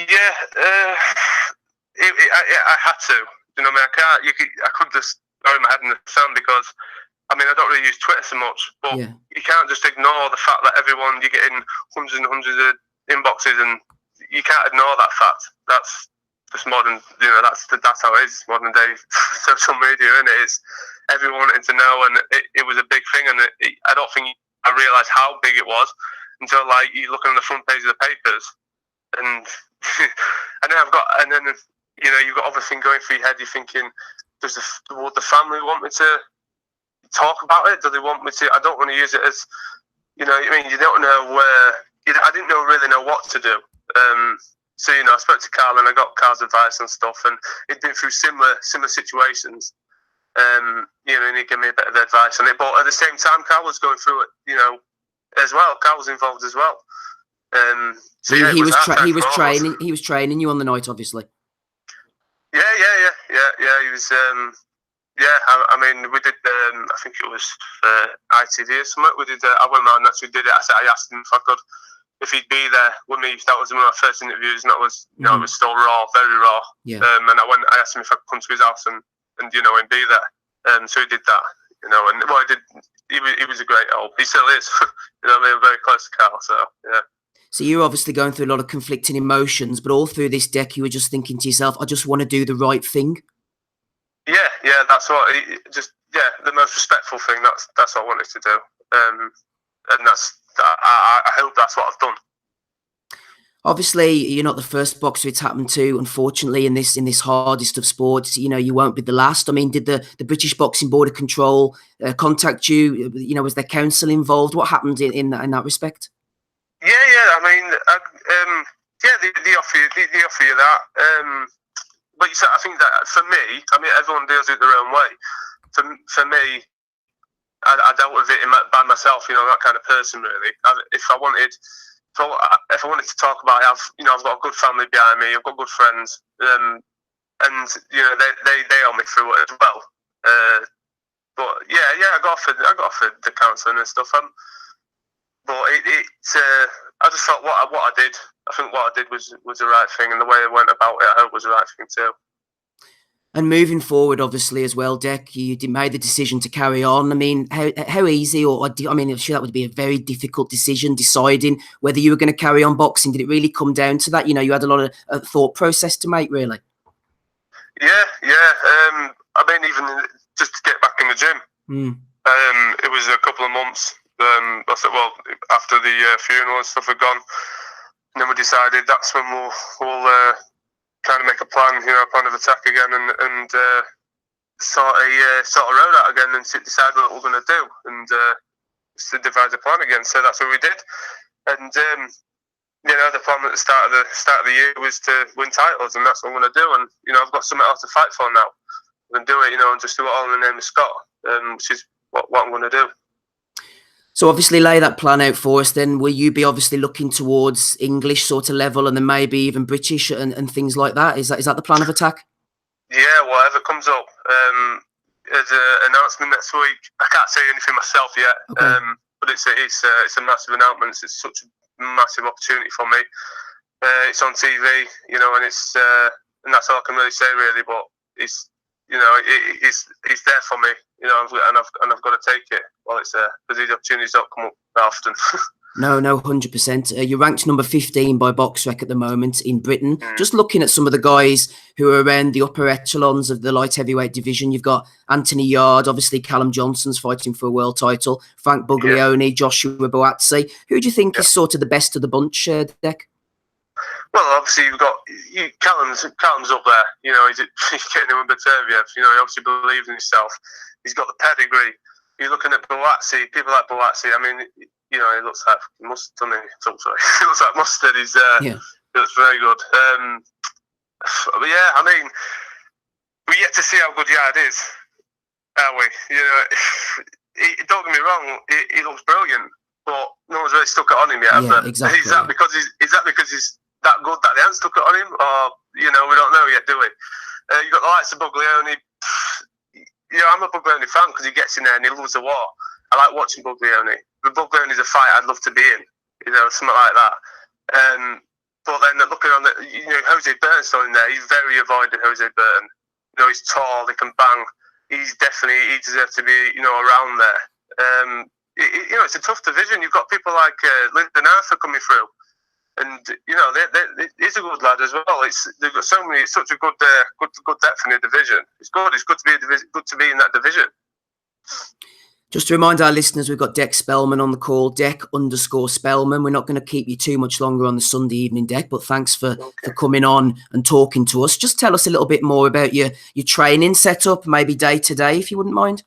had to. You know, I mean, I could just throw my head in the sand because, I mean, I don't really use Twitter so much, but you can't just ignore the fact that you're getting hundreds and hundreds of inboxes, and you can't ignore that fact. That's just modern, you know, that's how it is, modern day social media, isn't it? It's everyone wanting to know, and it was a big thing, and I don't think I realised how big it was until, like, you look on the front page of the papers, and and then you know, you've got everything going through your head. You're thinking, would the family want me to talk about it? Do they want me to? I don't want to use it as, you know, I mean, you don't know where. I didn't really know what to do. So, you know, I spoke to Carl, and I got Carl's advice and stuff, and he'd been through similar situations. You know, and he gave me a bit of advice on it. But at the same time, Carl was going through it, you know, as well. Carl was involved as well. So he was training you on the night, obviously. Yeah. He was. I mean, we did. I think it was ITV or something. We did. I went around and actually did it. I asked him if he'd be there with me. That was one of my first interviews, and that was, you know, it was still raw, very raw. Yeah. And I asked him if I could come to his house and you know, and be there. So he did that. You know, and well, he was a great old. He still is. You know, I mean, I'm very close to Carl. So yeah. So you're obviously going through a lot of conflicting emotions, but all through this, Dec, you were just thinking to yourself, I just want to do the right thing. Yeah, that's what. The most respectful thing. That's what I wanted to do, and I hope that's what I've done. Obviously, you're not the first boxer it's happened to. Unfortunately, in this hardest of sports, you know, you won't be the last. I mean, did the British Boxing Board of Control contact you? You know, was there counsel involved? What happened in that respect? Yeah. I mean, they offer you that. But I think that for me, I mean, everyone deals with it their own way. For me, I dealt with it by myself. You know, that kind of person, really. If I wanted to talk about it, I've got a good family behind me. I've got good friends, and you know, they help me through it as well. But I got offered the counselling and stuff. But I just thought what I did. I think what I did was the right thing, and the way I went about it, I hope was the right thing too. And moving forward, obviously, as well, Dec, you made the decision to carry on. I mean, how easy, I mean, I'm sure that would be a very difficult decision, deciding whether you were going to carry on boxing. Did it really come down to that? You know, you had a lot of thought process to make, really. Yeah. I mean, even just to get back in the gym, it was a couple of months. I said, well, after the funeral and stuff had gone, and then we decided that's when we'll kind of make a plan, you know, a plan of attack again, and sort a road out again, and decide what we're going to do, and to devise a plan again. So that's what we did, and you know, the plan at the start of the year was to win titles, and that's what I'm going to do. And you know, I've got something else to fight for now. I'm going to do it, you know, and just do it all in the name of Scott, which is what I'm going to do. So obviously lay that plan out for us then. Will you be obviously looking towards English sort of level, and then maybe even British and things like that? Is that the plan of attack? Yeah, whatever comes up. There's an announcement next week. I can't say anything myself yet, okay. But it's a massive announcement. It's such a massive opportunity for me. It's on TV, you know, and and that's all I can really say, really. But it's, you know, it's there for me, you know, and I've got to take it while it's there, because these opportunities don't come up that often. No, 100%. You're ranked number 15 by BoxRec at the moment in Britain. Just looking at some of the guys who are around the upper echelons of the light heavyweight division, you've got Anthony Yard, obviously Callum Johnson's fighting for a world title, Frank Buglioni, Joshua Boazzi. Who do you think is sort of the best of the bunch, Dec? Well, obviously you've got Callum's up there. You know, he's getting him with Bataviev. You know, he obviously believes in himself. He's got the pedigree. You're looking at Boazzi, people like Boazzi. I mean, you know, he looks like mustard. He looks like mustard. He looks very good. But yeah, I mean, we're yet to see how good Yard is, are we? You know, don't get me wrong, he looks brilliant, but no one's really stuck it on him yet. Yeah, exactly. Is that because he's that good that they haven't stuck it on him, or you know, we don't know yet, do we? You've got the likes of Buglioni. I'm a Buglioni fan because he gets in there and he loves the war. I like watching Buglioni. But Buglioni's a fight I'd love to be in, something like that. But then looking on Jose Burton's still in there. He's very avoided, Jose Burton. He's tall, he can bang. He deserves to be, around there. It's a tough division. You've got people like Lyndon Arthur coming through. And he's a good lad as well. They've got so many. It's such a good depth in the division. It's good. It's good to be in that division. Just to remind our listeners, we've got Dec Spellman on the call. Dec_Spellman. We're not going to keep you too much longer on the Sunday evening, Dec. But thanks for coming on and talking to us. Just tell us a little bit more about your training setup, maybe day to day, if you wouldn't mind.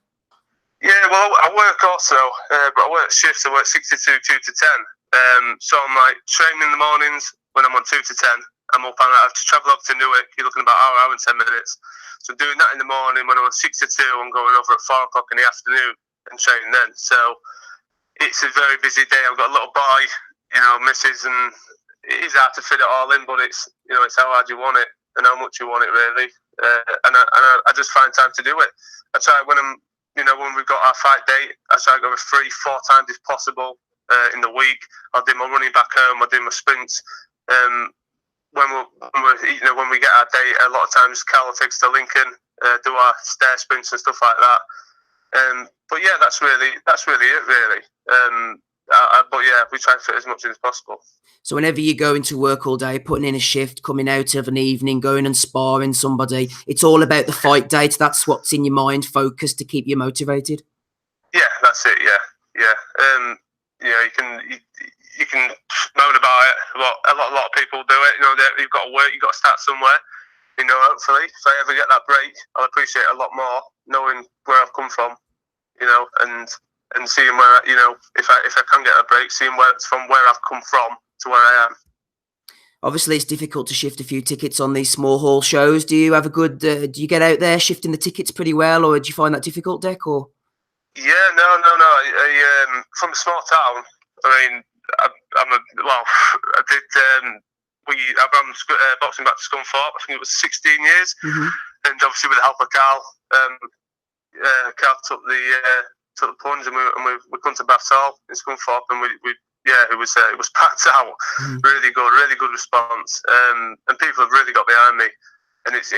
Yeah, well, I work also, but I work shifts. I work 6 to 2, 2 to 10. So I'm like training in the mornings when I'm on 2 to 10. I'm up and I have to travel up to Newark. You're looking about hour and 10 minutes. So doing that in the morning when I'm on 6 to 2, I'm going over at 4 o'clock in the afternoon and training then. So it's a very busy day. I've got a little boy, missus, and it is hard to fit it all in, but it's how hard you want it and how much you want it really. And I just find time to do it. I try when we've got our fight date, I try to go 3-4 times if possible in the week. I'll do my running back home. I'll do my sprints. When we get our date, a lot of times Carl takes to Lincoln, do our stair sprints and stuff like that. But yeah, that's really it really. But yeah, we try to fit as much as possible. So whenever you go into work all day, putting in a shift, coming out of an evening, going and sparring somebody, it's all about the fight date. That's what's in your mind, focused to keep you motivated. Yeah, that's it. Yeah. You can moan about it, but a lot of people do it. You've got to work, you've got to start somewhere. Hopefully, if I ever get that break, I'll appreciate it a lot more, knowing where I've come from, and seeing where, if I can get a break, seeing where I've come from to where I am. Obviously, it's difficult to shift a few tickets on these small hall shows. Do you have a good? Do you get out there shifting the tickets pretty well, or do you find that difficult, Dec? Or yeah, no. I from a small town. I mean, I ran boxing back to Scunthorpe. I think it was 16 years, and obviously with the help of Carl, Carl took the plunge, and we come to Bath Hall in Scunthorpe, and it was packed out. Really good response, and people have really got behind me, and it's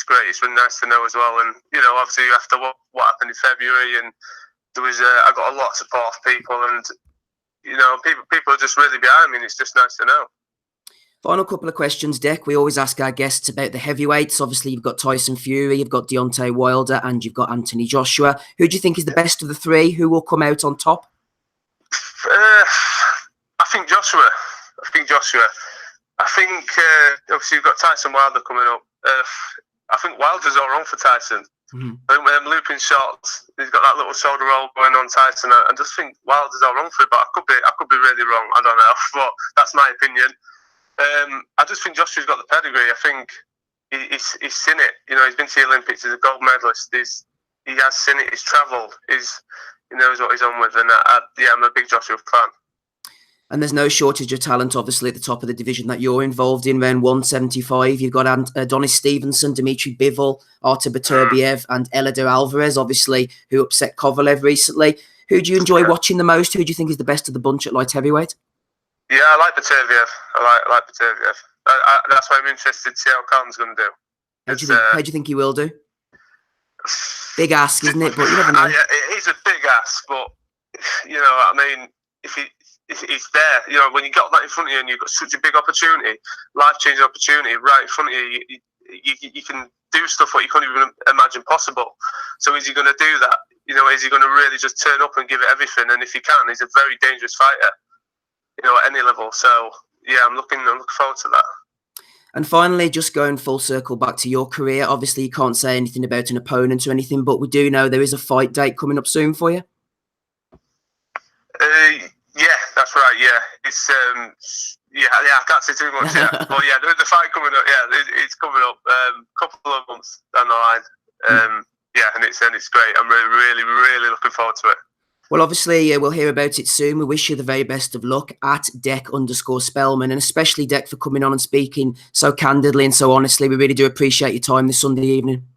great. It's really nice to know as well. And obviously after what happened in February, and there was I got a lot of support of people, and people are just really behind me, and it's just nice to know. Final couple of questions, Dec. We always ask our guests about the heavyweights. Obviously, you've got Tyson Fury, you've got Deontay Wilder, and you've got Anthony Joshua. Who do you think is the best of the three? Who will come out on top? I think Joshua. I think obviously you've got Tyson Wilder coming up. I think Wilder's all wrong for Tyson. I think with them looping shots, he's got that little shoulder roll going on Tyson. I just think Wilder's all wrong for it, but I could be really wrong. I don't know, but that's my opinion. I just think Joshua's got the pedigree. I think he's seen it. He's been to the Olympics. He's a gold medalist. He has seen it. He's travelled. He knows what he's on with. And I'm a big Joshua fan. And there's no shortage of talent, obviously, at the top of the division that you're involved in. Around 175, you've got Adonis Stevenson, Dmitry Bivol, Artur Beterbiev, and Eleider Alvarez, obviously, who upset Kovalev recently. Who do you enjoy watching the most? Who do you think is the best of the bunch at light heavyweight? Yeah, I like Beterbiev. I like Beterbiev. That's why I'm interested to see how Khan's going to do. How do you think he will do? Big ask, isn't it? But you never know. Yeah, he's a big ask, but if he's there, when you got that in front of you and you've got such a big opportunity, life-changing opportunity right in front of you, you can do stuff what you couldn't even imagine possible. So is he going to do that? Is he going to really just turn up and give it everything? And if he can, he's a very dangerous fighter. At any level. So yeah, I'm looking forward to that. And finally, just going full circle back to your career. Obviously, you can't say anything about an opponent or anything, but we do know there is a fight date coming up soon for you. Yeah, that's right. Yeah, it's I can't say too much yet. But yeah, the fight coming up. Yeah, it's coming up. Couple of months down the line. Yeah, and it's great. I'm really looking forward to it. Well, obviously, we'll hear about it soon. We wish you the very best of luck at Dec_Spellman, and especially Dec for coming on and speaking so candidly and so honestly. We really do appreciate your time this Sunday evening.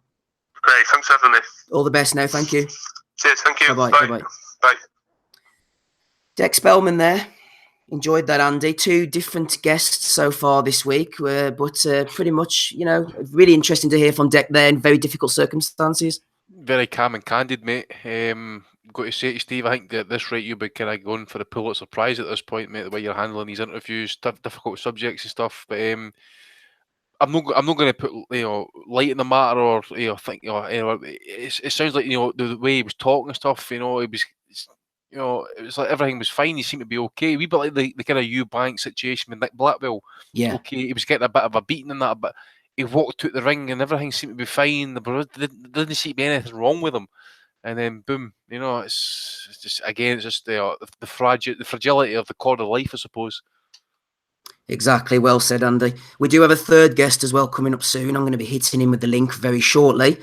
Great. Thanks for having me. All the best now. Thank you. Cheers. Thank you. Bye-bye. Bye. Bye-bye. Bye. Dec Spellman there. Enjoyed that, Andy. 2 different guests so far this week, but pretty much, really interesting to hear from Dec there in very difficult circumstances. Very calm and candid, mate. Got to say to Steve, I think that at this rate you'll be kind of going for the Pulitzer Prize at this point, mate. The way you're handling these interviews, difficult subjects and stuff. But I'm not going to put light in the matter or think it sounds like the way he was talking and stuff. It was. It was like everything was fine. He seemed to be okay. We bit like the kind of Eubank situation with Nick Blackwell. Yeah. Okay, he was getting a bit of a beating in that, but he walked out the ring and everything seemed to be fine. There didn't seem to be anything wrong with him. And then boom, it's just again, it's just the fragility of the cord of life, I suppose. Exactly. Well said, Andy. We do have a third guest as well coming up soon. I'm going to be hitting him with the link very shortly.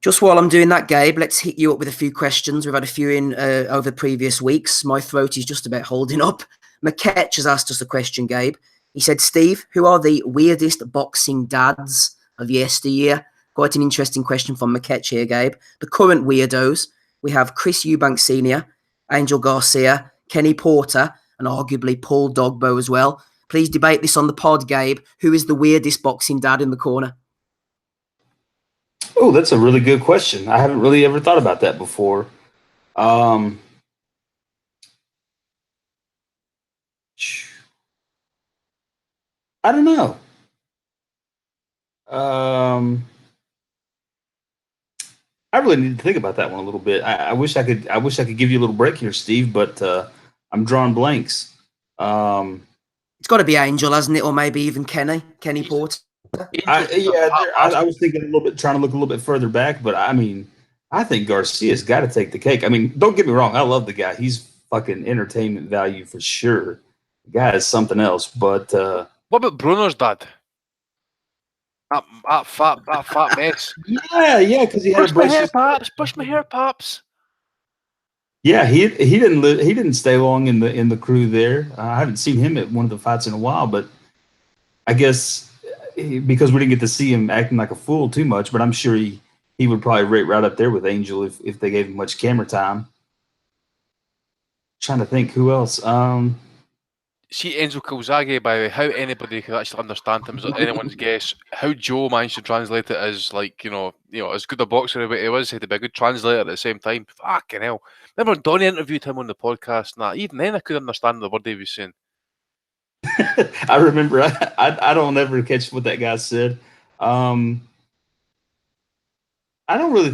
Just while I'm doing that, Gabe, let's hit you up with a few questions. We've had a few in over the previous weeks. My throat is just about holding up. McKetch has asked us a question, Gabe. He said, Steve, who are the weirdest boxing dads of yesteryear? Quite an interesting question from McKetch here, Gabe. The current weirdos, we have Chris Eubank Sr., Angel Garcia, Kenny Porter, and arguably Paul Dogboe as well. Please debate this on the pod, Gabe. Who is the weirdest boxing dad in the corner? Oh, that's a really good question. I haven't really ever thought about that before. I don't know. I really need to think about that one a little bit. I wish I could give you a little break here, Steve, but I'm drawing blanks. It's got to be Angel, hasn't it? Or maybe even Kenny Porter. I was thinking a little bit, trying to look a little bit further back, but I mean, I think Garcia's got to take the cake. I mean, don't get me wrong, I love the guy. He's fucking entertainment value for sure. The guy is something else. But what about Bruno's dad? That fat mess. Yeah, because he had Brush my hair, pops. Yeah, he didn't stay long in the crew there. I haven't seen him at one of the fights in a while, but I guess because we didn't get to see him acting like a fool too much, but I'm sure he would probably rate right up there with Angel if they gave him much camera time. Trying to think who else. See Enzo Calzaghe, by the way, how anybody could actually understand him is anyone's guess. How Joe managed to translate it as like, as good a boxer as he was, he had to be a good translator at the same time. Fucking hell. Remember when Donnie interviewed him on the podcast and that, even then I couldn't understand the word he was saying. I remember I don't ever catch what that guy said. I can't really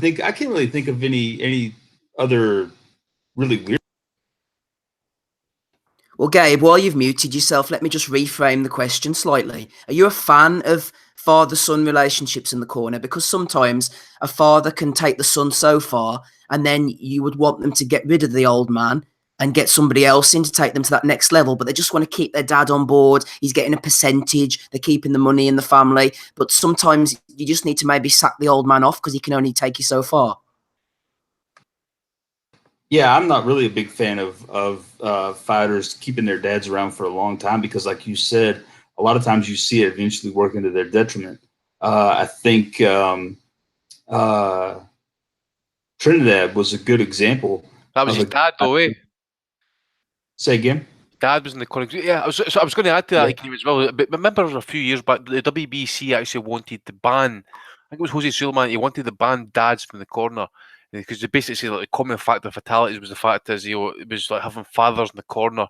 think of any other really weird. Well, Gabe, while you've muted yourself, let me just reframe the question slightly. Are you a fan of father-son relationships in the corner? Because sometimes a father can take the son so far and then you would want them to get rid of the old man and get somebody else in to take them to that next level, but they just want to keep their dad on board. He's getting a percentage. They're keeping the money in the family. But sometimes you just need to maybe sack the old man off because he can only take you so far. Yeah, I'm not really a big fan of fighters keeping their dads around for a long time because, like you said, a lot of times you see it eventually working to their detriment. I think Trinidad was a good example. That was his dad, though, eh? Say again? Dad was in the corner. Yeah, I was going to add to that as well. But remember, a few years back, the WBC actually wanted to ban. I think it was Jose Suleiman. He wanted to ban dads from the corner because they basically said like the common factor of fatalities was the fact is it was like having fathers in the corner.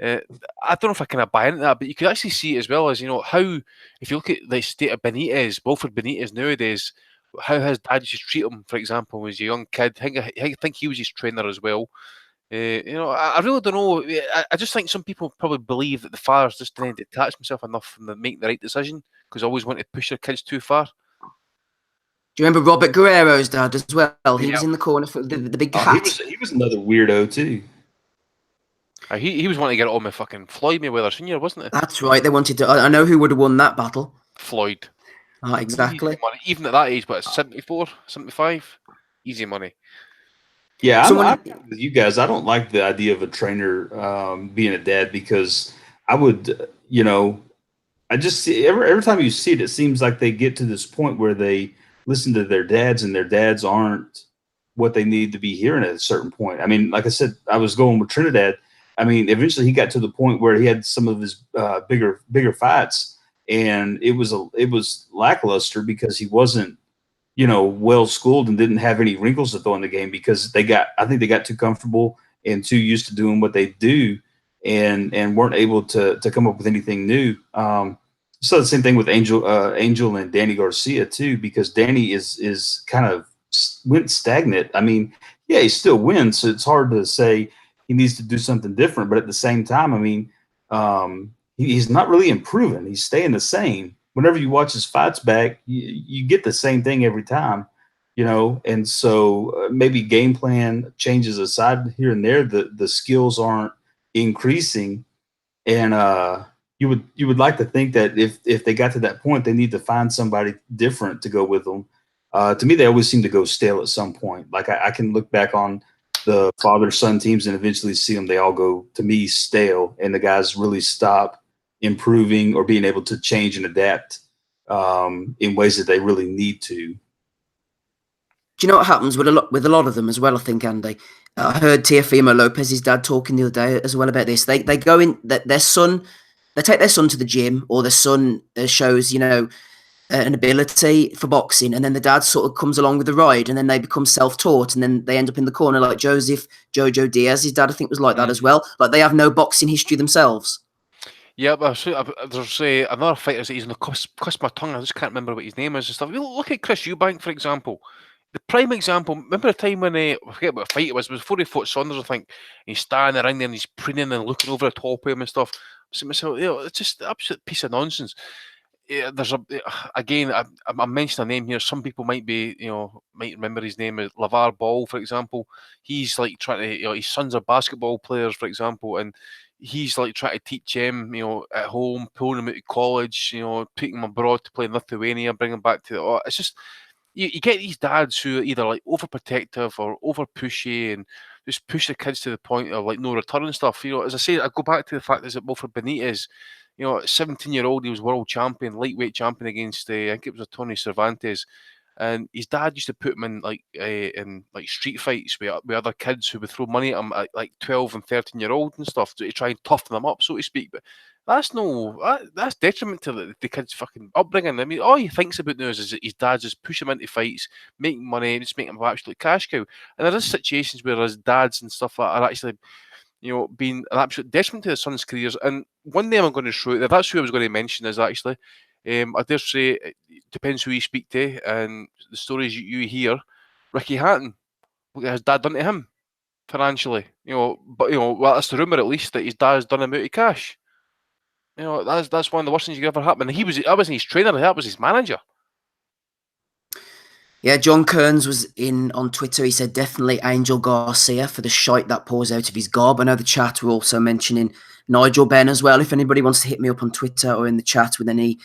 I don't know if I can buy into that, but you could actually see it as well as how if you look at the state of Wilfred Benitez nowadays, how his dad used to treat him. For example, when he was a young kid, I think he was his trainer as well. I really don't know. I just think some people probably believe that the fathers just didn't detach themselves enough from making the right decision because they always want to push their kids too far. Do you remember Robert Guerrero's dad as well? He was in the corner for the big hat. He was another weirdo too. He was wanting to get it on with fucking Floyd Mayweather Sr., wasn't it? That's right. They wanted to. I know who would have won that battle. Floyd. Exactly. Even at that age, but 74, 75, easy money. Yeah, I'm with you guys. I don't like the idea of a trainer being a dad because I would, I just see every time you see it, it seems like they get to this point where they listen to their dads, and their dads aren't what they need to be hearing at a certain point. I mean, like I said, I was going with Trinidad. I mean, eventually he got to the point where he had some of his bigger fights, and it was lackluster because he wasn't, well schooled and didn't have any wrinkles to throw in the game, because I think they got too comfortable and too used to doing what they do, and weren't able to come up with anything new. So the same thing with Angel and Danny Garcia too, because Danny is kind of went stagnant. I mean, yeah, he still wins, so it's hard to say he needs to do something different. But at the same time, I mean, he's not really improving. He's staying the same. Whenever you watch his fights back, you get the same thing every time, And so maybe game plan changes aside here and there, the skills aren't increasing, and you would like to think that if they got to that point, they need to find somebody different to go with them. To me, they always seem to go stale at some point. Like I can look back on the father-son teams and eventually see them. They all go, to me, stale, and the guys really stop improving or being able to change and adapt in ways that they really need to. Do you know what happens with a lot of them as well? I think, Andy. I heard Teofimo Lopez's dad talking the other day as well about this. They go in that their son, they take their son to the gym, or their son shows an ability for boxing, and then the dad sort of comes along with the ride, and then they become self-taught, and then they end up in the corner like Joseph Jojo Diaz. His dad, I think, was like that as well. Like they have no boxing history themselves. Yeah, but there's another fighter that he's on the cusp of my tongue. I just can't remember what his name is and stuff. Look at Chris Eubank, for example. The prime example. Remember the time when I forget what fight it was before he fought Saunders, I think. He's standing around there and he's preening and looking over the top of him and stuff. I said to myself, it's just an absolute piece of nonsense. Yeah, there's again, I mentioned a name here. Some people might remember his name is LeVar Ball, for example. He's like trying to, his sons are basketball players, for example, and he's like trying to teach him, at home, pulling him out of college, taking him abroad to play in Lithuania, bring him back to it's just, you get these dads who are either like overprotective or over pushy and just push the kids to the point of like no return and stuff. As I say, I go back to the fact that Wilfred Benitez, 17-year-old, he was world champion, lightweight champion against, I think it was Tony Cervantes, and his dad used to put him in street fights with other kids who would throw money at him at like 12 and 13-year-old and stuff to try and toughen them up, so to speak. But that's detriment to the kid's fucking upbringing. I mean, all he thinks about now is that his dad just push him into fights, making money, just making him an absolute cash cow. And there is situations where his dads and stuff are actually, being an absolute detriment to his son's careers. And one name I'm going to show you, that's who I was going to mention, is actually, I dare say, it depends who you speak to and the stories you hear. Ricky Hatton, what his dad done to him financially, but well, that's the rumour at least, that his dad's done him out of cash. That's one of the worst things you could ever happen. I wasn't his trainer, that was his manager. Yeah, John Kearns was in on Twitter. He said definitely Angel Garcia for the shite that pours out of his gob. I know the chat were also mentioning Nigel Benn as well. If anybody wants to hit me up on Twitter or in the chat with any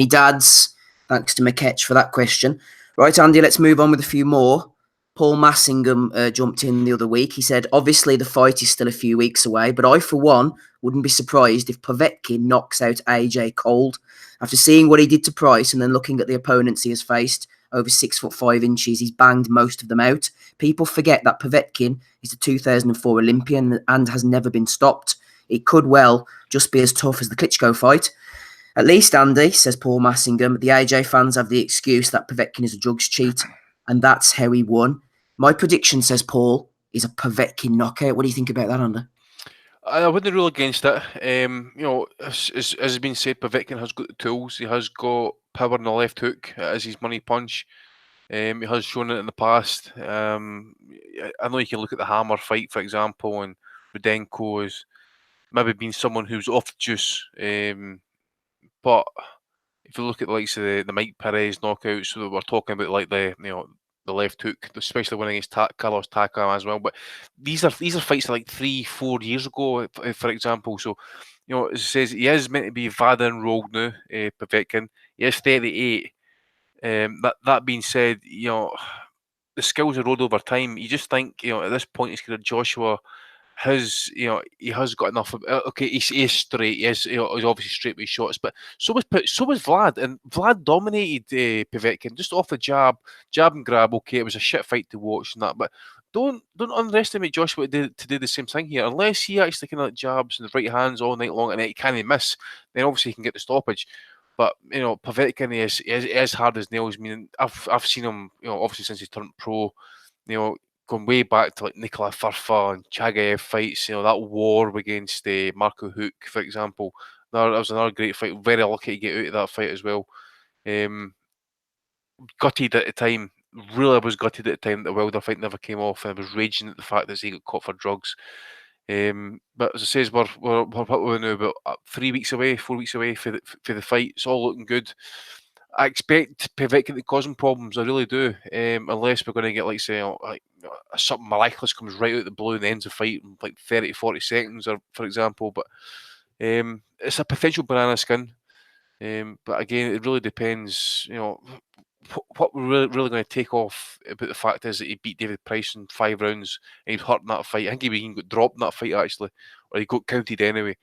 dads, thanks to McKetch for that question. Right, Andy, let's move on with a few more. Paul Massingham jumped in the other week. He said, obviously the fight is still a few weeks away, but I, for one, wouldn't be surprised if Povetkin knocks out AJ cold. After seeing what he did to Price and then looking at the opponents he has faced, over 6'5", he's banged most of them out. People forget that Povetkin is a 2004 Olympian and has never been stopped. It could well just be as tough as the Klitschko fight. At least, Andy, says Paul Massingham, the AJ fans have the excuse that Povetkin is a drugs cheat, and that's how he won. My prediction, says Paul, is a Povetkin knockout. What do you think about that, Andy? I wouldn't rule against it. As has been said, Povetkin has got the tools. He has got power in the left hook as his money punch. He has shown it in the past. I know you can look at the Hammer fight, for example, and Rudenko has maybe been someone who's off the juice. But if you look at the likes of the Mike Perez knockouts, so we're talking about like the left hook, especially when against Carlos Takam as well. But these are fights like 3-4 years ago, for example. So, as it says, he is meant to be Vaden Rogue now, Povetkin. He is 38. That being said, the skills erode over time. You just think, at this point, he's got Joshua he has got enough. Okay, he is straight. He is, he's obviously straight with his shots, but so was Vlad, and Vlad dominated Povetkin just off the jab and grab. Okay, it was a shit fight to watch and that, but don't underestimate Joshua to do the same thing here. Unless he actually kind of jabs and the right hands all night long and he can't miss, then obviously he can get the stoppage. But Povetkin is hard as nails. I mean, I've seen him, obviously since he turned pro, going way back to like Nikola Farfa and Chagayev fights. That war against Marco Huck, for example. That was another great fight. Very lucky to get out of that fight as well. Gutted at the time. Really, I was gutted at the time that the Wilder fight never came off, and I was raging at the fact that he got caught for drugs. But as I say, we're now about 3 weeks away, 4 weeks away for the fight. It's all looking good. I expect Povetkin to cause him problems. I really do. Unless we're going to get, like, say, something miraculous comes right out the blue and ends the fight in like 30 to 40 seconds, or for example. But it's a potential banana skin. But again, it really depends. What we're really going to take off about the fact is that he beat David Price in 5 rounds and he was hurt in that fight. I think he even got dropped in that fight, actually, or he got counted anyway.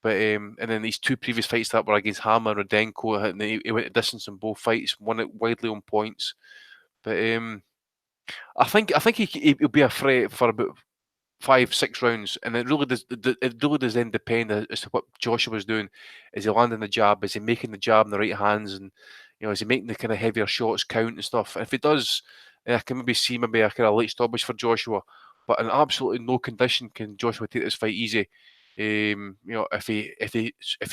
But and then these 2 previous fights that were against Hammer and Rodenko, and he went a distance in both fights, won it widely on points. But I think he'll be a threat for about 5-6 rounds, and it really does then depend as to what Joshua was doing. Is he landing the jab? Is he making the jab in the right hands? And is he making the kind of heavier shots count and stuff? And if he does, I can maybe see a kind of late stoppage for Joshua. But in absolutely no condition can Joshua take this fight easy. If he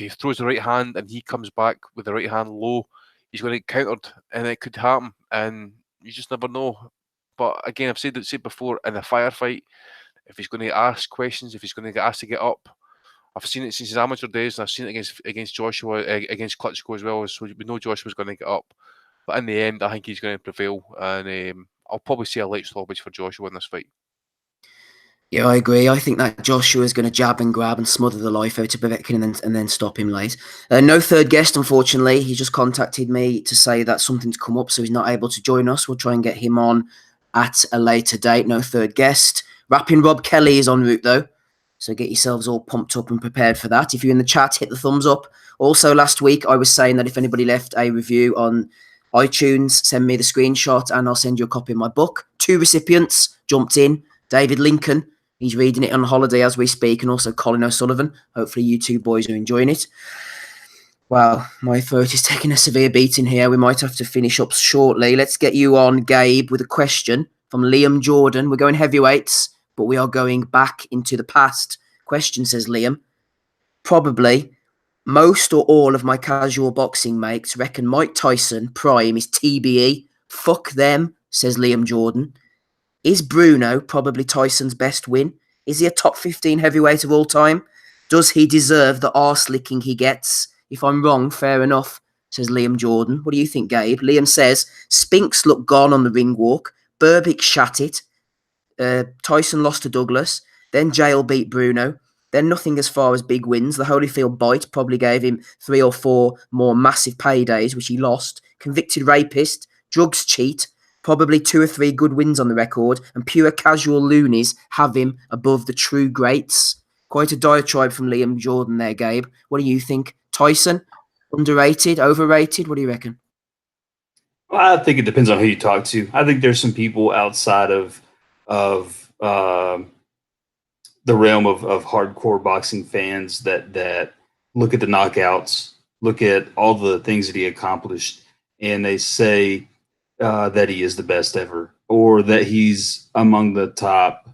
throws the right hand and he comes back with the right hand low, he's going to get countered, and it could happen. And you just never know. But again, I've said before, in a firefight, if he's going to ask questions, if he's going to get asked to get up, I've seen it since his amateur days, and I've seen it against Joshua, against Klitschko as well. So we know Joshua's going to get up, but in the end, I think he's going to prevail, and I'll probably see a late stoppage for Joshua in this fight. Yeah, I agree. I think that Joshua is going to jab and grab and smother the life out of Povetkin and then stop him late. No third guest, unfortunately. He just contacted me to say that something's come up, so he's not able to join us. We'll try and get him on at a later date. No third guest. Rapping Rob Kelly is en route, though. So get yourselves all pumped up and prepared for that. If you're in the chat, hit the thumbs up. Also, last week, I was saying that if anybody left a review on iTunes, send me the screenshot and I'll send you a copy of my book. 2 recipients jumped in. David Lincoln. He's reading it on holiday as we speak, and also Colin O'Sullivan. Hopefully you 2 boys are enjoying it. Well, my throat is taking a severe beating here. We might have to finish up shortly. Let's get you on, Gabe, with a question from Liam Jordan. We're going heavyweights, but we are going back into the past. Question, says Liam. Probably most or all of my casual boxing mates reckon Mike Tyson prime is TBE. Fuck them, says Liam Jordan. Is Bruno probably Tyson's best win? Is he a top 15 heavyweight of all time? Does he deserve the arse licking he gets? If I'm wrong, fair enough, says Liam Jordan. What do you think, Gabe? Liam says, Spinks looked gone on the ring walk. Berbick shat it. Tyson lost to Douglas. Then Jail beat Bruno. Then nothing as far as big wins. The Holyfield bite probably gave him 3 or 4 more massive paydays, which he lost. Convicted rapist. Drugs cheat. Probably 2 or 3 good wins on the record, and pure casual loonies have him above the true greats. Quite a diatribe from Liam Jordan there, Gabe. What do you think? Tyson, underrated, overrated? What do you reckon? Well, I think it depends on who you talk to. I think there's some people outside of the realm of hardcore boxing fans that look at the knockouts, look at all the things that he accomplished, and they say that he is the best ever, or that he's among the top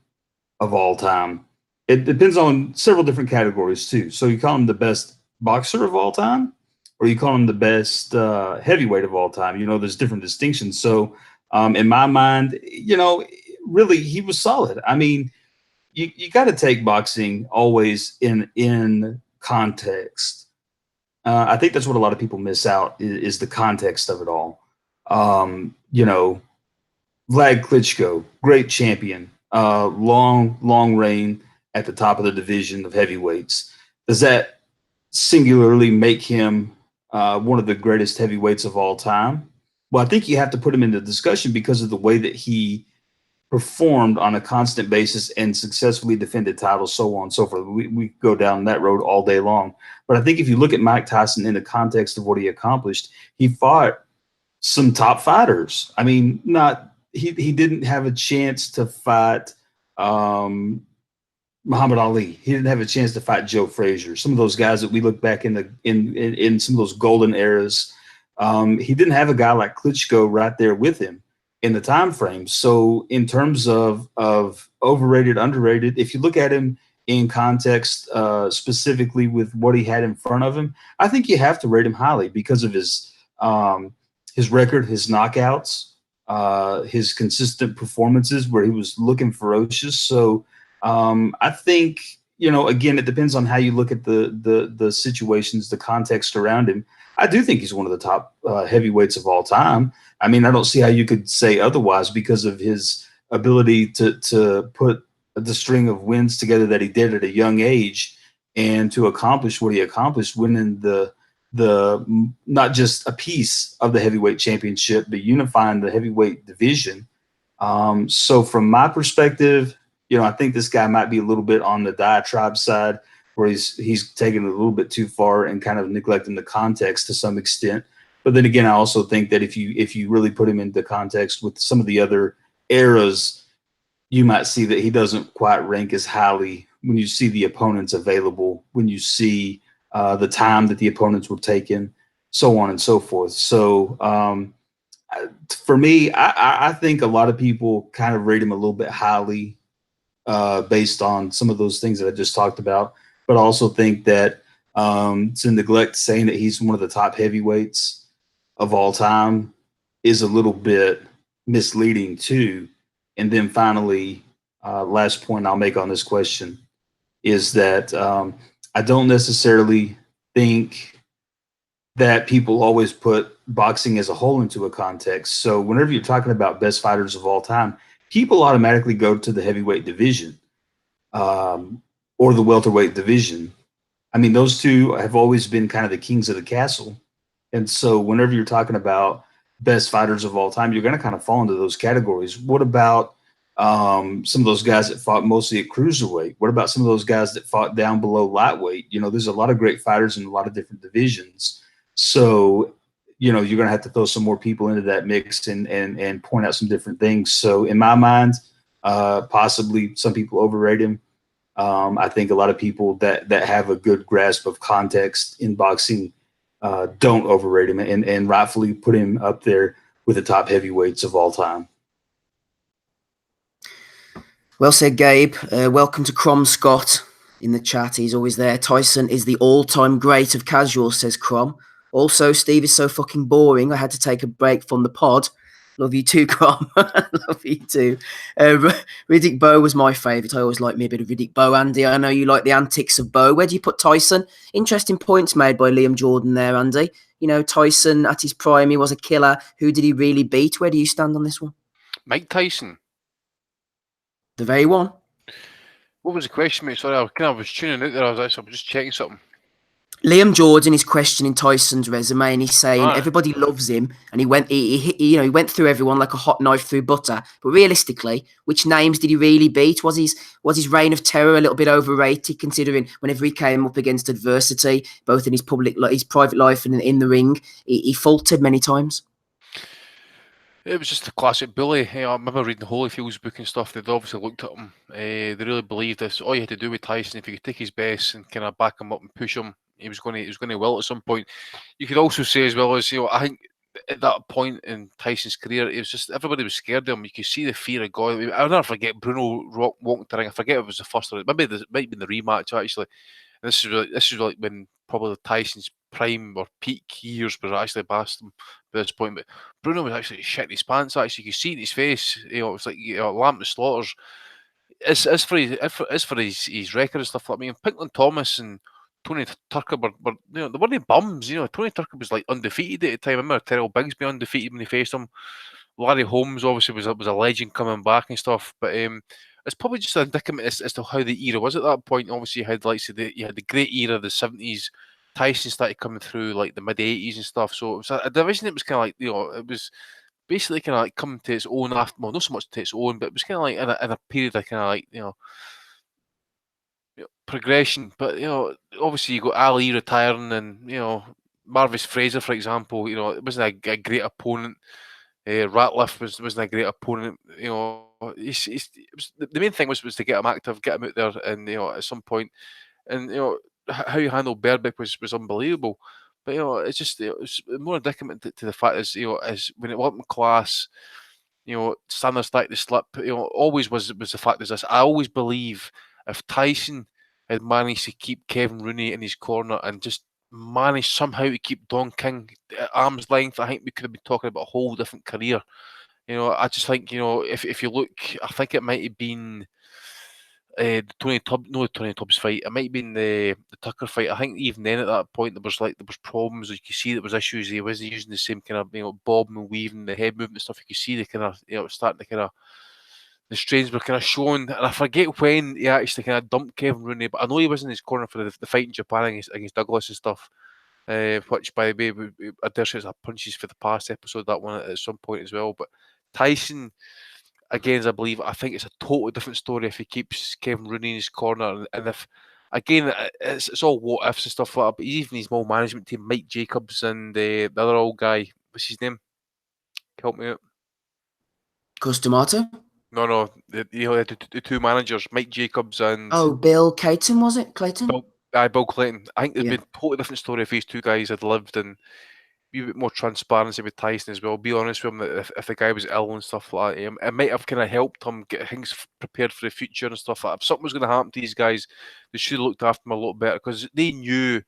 of all time. It depends on several different categories too. So you call him the best boxer of all time, or you call him the best heavyweight of all time. There's different distinctions. So in my mind, really he was solid. I mean, you got to take boxing always in context. I think that's what a lot of people miss out is the context of it all. Vlad Klitschko, great champion, long reign at the top of the division of heavyweights. Does that singularly make him one of the greatest heavyweights of all time? Well, I think you have to put him into discussion because of the way that he performed on a constant basis and successfully defended titles, so on and so forth. We go down that road all day long. But I think if you look at Mike Tyson in the context of what he accomplished, he fought some top fighters. I mean, he didn't have a chance to fight Muhammad Ali. He didn't have a chance to fight Joe Frazier. Some of those guys that we look back in some of those golden eras. He didn't have a guy like Klitschko right there with him in the time frame. So in terms of overrated, underrated, if you look at him in context, specifically with what he had in front of him, I think you have to rate him highly because of his record, his knockouts, his consistent performances where he was looking ferocious. So I think, again, it depends on how you look at the situations, the context around him. I do think he's one of the top heavyweights of all time. I mean, I don't see how you could say otherwise because of his ability to put the string of wins together that he did at a young age and to accomplish what he accomplished, winning the not just a piece of the heavyweight championship, but unifying the heavyweight division. So from my perspective, I think this guy might be a little bit on the diatribe side where he's taken it a little bit too far and kind of neglecting the context to some extent. But then again, I also think that if you really put him into context with some of the other eras, you might see that he doesn't quite rank as highly when you see the opponents available, when you see the time that the opponents were taking, so on and so forth. So for me, I think a lot of people kind of rate him a little bit highly based on some of those things that I just talked about, but I also think that to neglect saying that he's one of the top heavyweights of all time is a little bit misleading too. And then finally, last point I'll make on this question is that I don't necessarily think that people always put boxing as a whole into a context. So whenever you're talking about best fighters of all time, people automatically go to the heavyweight division or the welterweight division. I mean, those two have always been kind of the kings of the castle. And so whenever you're talking about best fighters of all time, you're going to kind of fall into those categories. What about some of those guys that fought mostly at cruiserweight? What about some of those guys that fought down below lightweight? There's a lot of great fighters in a lot of different divisions. So, you're going to have to throw some more people into that mix and point out some different things. So in my mind, possibly some people overrate him. I think a lot of people that have a good grasp of context in boxing don't overrate him and rightfully put him up there with the top heavyweights of all time. Well said, Gabe. Welcome to Crom Scott in the chat. He's always there. Tyson is the all-time great of casuals, says Crom. Also, Steve is so fucking boring. I had to take a break from the pod. Love you too, Crom. Love you too. Riddick Bowe was my favourite. I always like me a bit of Riddick Bowe. Andy, I know you like the antics of Bowe. Where do you put Tyson? Interesting points made by Liam Jordan there, Andy. Tyson at his prime, he was a killer. Who did he really beat? Where do you stand on this one? Mike Tyson. The very one. What was the question, mate? Sorry, I was tuning out there. I was just checking something. Liam Jordan is questioning Tyson's resume, and he's saying everybody loves him, and he went through everyone like a hot knife through butter. But realistically, which names did he really beat? Was his reign of terror a little bit overrated, considering whenever he came up against adversity, both in his private life and in the ring, he faltered many times? It was just a classic bully. I remember reading Holyfield's book and stuff. They'd obviously looked at him. They really believed this. All you had to do with Tyson, if you could take his best and kind of back him up and push him, he was going to wilt at some point. You could also say as well as I think at that point in Tyson's career, it was just everybody was scared of him. You could see the fear of God. I'll never forget Bruno walking the ring. I forget if it was the first or maybe it might have been the rematch actually. And this is like when probably Tyson's prime or peak years was actually past him by this point. But Bruno was actually shitting his pants. Actually, you could see in his face. It was like Lamp of Slaughters. As for his record and stuff like that. I mean, Pinklon Thomas and Tony Tucker were they weren't bums. Tony Tucker was like undefeated at the time. I remember Terrell Bigsby undefeated when he faced him. Larry Holmes obviously was a legend coming back and stuff. But it's probably just a indicament as to how the era was at that point. Obviously, you had the great era of the 70s. Tyson started coming through like the mid 80s and stuff. So it was a division that was kind of like it was basically kind of like come to its own after, well, not so much to its own, but it was kind of like in a period of kind of like, progression. But, obviously you got Ali retiring and, Marvis Fraser, for example, it wasn't a great opponent. Ratliff wasn't a great opponent. The main thing was to get him active, get him out there, and at some point, and how you handled Berbick was unbelievable. But it's just it's more indicative to the fact is is when it went in class, Saunders started to slip. Always was the fact is this. I always believe if Tyson had managed to keep Kevin Rooney in his corner and just managed somehow to keep Don King at arm's length, I think we could have been talking about a whole different career. I just think if you look, I think it might have been the Tony Tubbs fight. It might have been the Tucker fight. I think even then at that point there was problems. You could see there was issues. He wasn't using the same kind of bob and weaving, the head movement stuff. You could see the kind of starting to kind of the strains were kind of showing. And I forget when he actually kind of dumped Kevin Rooney, but I know he was in his corner for the fight in Japan against Douglas and stuff. Which, by the way, I dare say it's a punches for the past episode, that one at some point as well. But Tyson, again, I think it's a totally different story if he keeps Kevin Rooney in his corner. And if, again, it's all what ifs and stuff like that. But even his small management team, Mike Jacobs and the other old guy, what's his name? Help me out. Customato? No, the two managers, Mike Jacobs and... Oh, Bill Clayton, was it? Clayton? Bill Clayton. I think there's been a totally different story if these two guys had lived and be a bit more transparency with Tyson as well. Be honest with him that if the guy was ill and stuff like that, it might have kind of helped him get things prepared for the future and stuff like that. If something was going to happen to these guys, they should have looked after him a lot better because they knew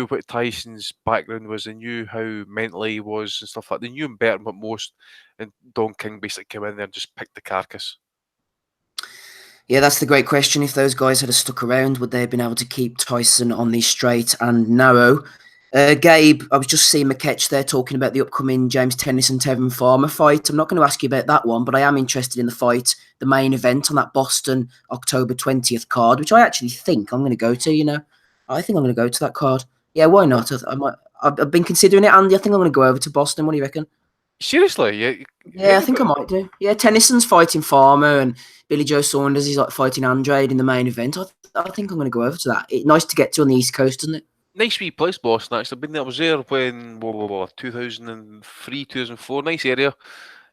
what Tyson's background was. They knew how mentally he was and stuff like that. They knew him better than most. And Don King basically came in there and just picked the carcass. Yeah, that's the great question. If those guys had stuck around, would they have been able to keep Tyson on the straight and narrow? Gabe, I was just seeing McKetch there talking about the upcoming James Tennyson Tevin Farmer fight. I'm not going to ask you about that one, but I am interested in the fight, the main event on that Boston October 20th card, which I actually think I'm going to go to, I think I'm going to go to that card. Yeah, why not? I've been considering it, Andy. I think I'm going to go over to Boston. What do you reckon? Seriously? Yeah, I think I might do. Yeah, Tennyson's fighting Farmer and Billy Joe Saunders is like fighting Andrade in the main event. I think I'm going to go over to that. Nice to get to on the East Coast, isn't it? Nice wee place, Boston, actually. I was there when 2003, 2004. Nice area.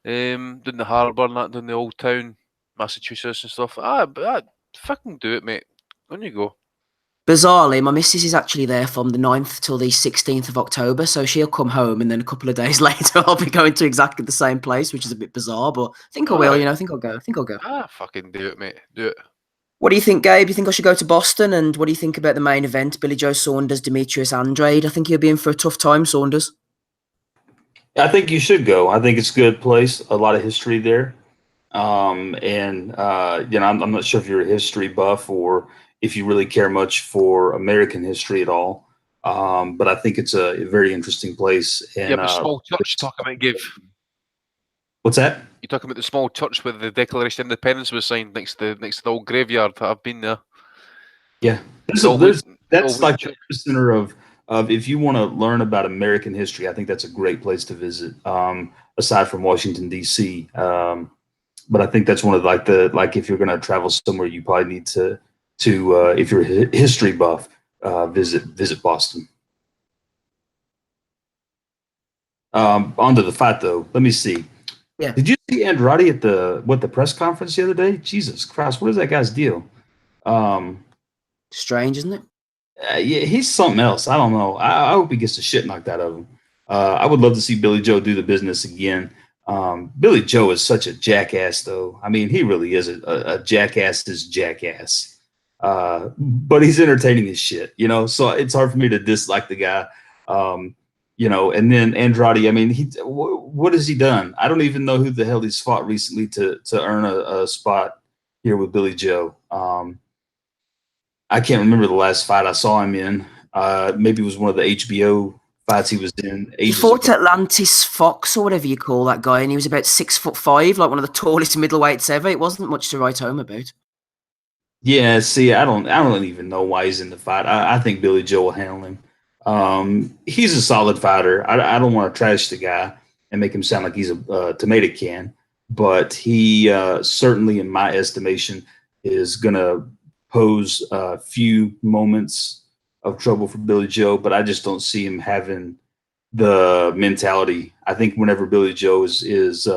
Down the harbour and that, down the old town, Massachusetts and stuff. Fucking do it, mate. On you go. Bizarrely, my missus is actually there from the 9th till the 16th of October, so she'll come home and then a couple of days later I'll be going to exactly the same place, which is a bit bizarre, but I think I will, I think I'll go. Fucking do it, mate. Do it. What do you think, Gabe? You think I should go to Boston? And what do you think about the main event? Billy Joe Saunders, Demetrius Andrade. I think he'll be in for a tough time, Saunders. I think you should go. I think it's a good place. A lot of history there. I'm not sure if you're a history buff or if you really care much for American history at all. But I think it's a very interesting place. And, but small church talk about, give. What's that? You're talking about the small church where the Declaration of Independence was signed next to the old graveyard. I've been there. Yeah, that's like the center of if you want to learn about American history. I think that's a great place to visit. Aside from Washington D.C., but I think that's one of if you're going to travel somewhere, you probably need to if you're a history buff, visit Boston. Onto the fight though. Let me see. Yeah. Did you see Andrade at the press conference the other day? Jesus Christ, what is that guy's deal? Strange, isn't it? Yeah, he's something else. I don't know. I hope he gets the shit knocked out of him. I would love to see Billy Joe do the business again. Billy Joe is such a jackass, though. I mean, he really is a jackass's jackass. But he's entertaining as shit, so it's hard for me to dislike the guy. And then Andrade, I mean, what has he done? I don't even know who the hell he's fought recently to earn a spot here with Billy Joe. I can't remember the last fight I saw him in. Maybe it was one of the HBO fights he was in. He fought Atlantis Fox or whatever you call that guy, and he was about 6'5", like one of the tallest middleweights ever. It wasn't much to write home about. Yeah, see, I don't even know why he's in the fight. I think Billy Joe will handle him. He's a solid fighter. I don't want to trash the guy. and make him sound like he's a tomato can. But he certainly, in my estimation, is going to pose a few moments of trouble for Billy Joe, but I just don't see him having the mentality. I think whenever Billy Joe is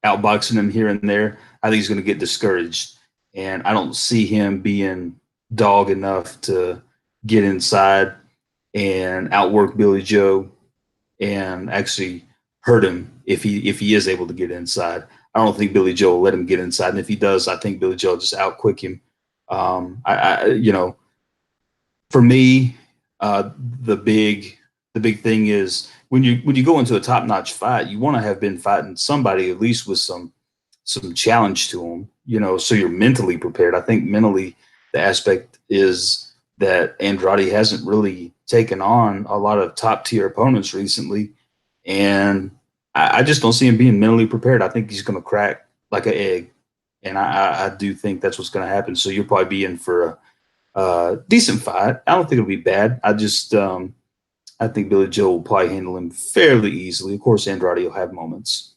outboxing him here and there, I think he's going to get discouraged, and I don't see him being dog enough to get inside and outwork Billy Joe and actually hurt him if he is able to get inside. I don't think Billy Joe will let him get inside, and if he does, I think Billy Joe will just outquick him. For me, the big thing is when you go into a top-notch fight, you want to have been fighting somebody at least with some challenge to them, so you're mentally prepared. I think mentally the aspect is that Andrade hasn't really taken on a lot of top-tier opponents recently, and I just don't see him being mentally prepared. I think he's going to crack like an egg, and I do think that's what's going to happen. So you'll probably be in for a decent fight. I don't think it'll be bad. I think Billy Joe will probably handle him fairly easily. Of course, Andrade will have moments.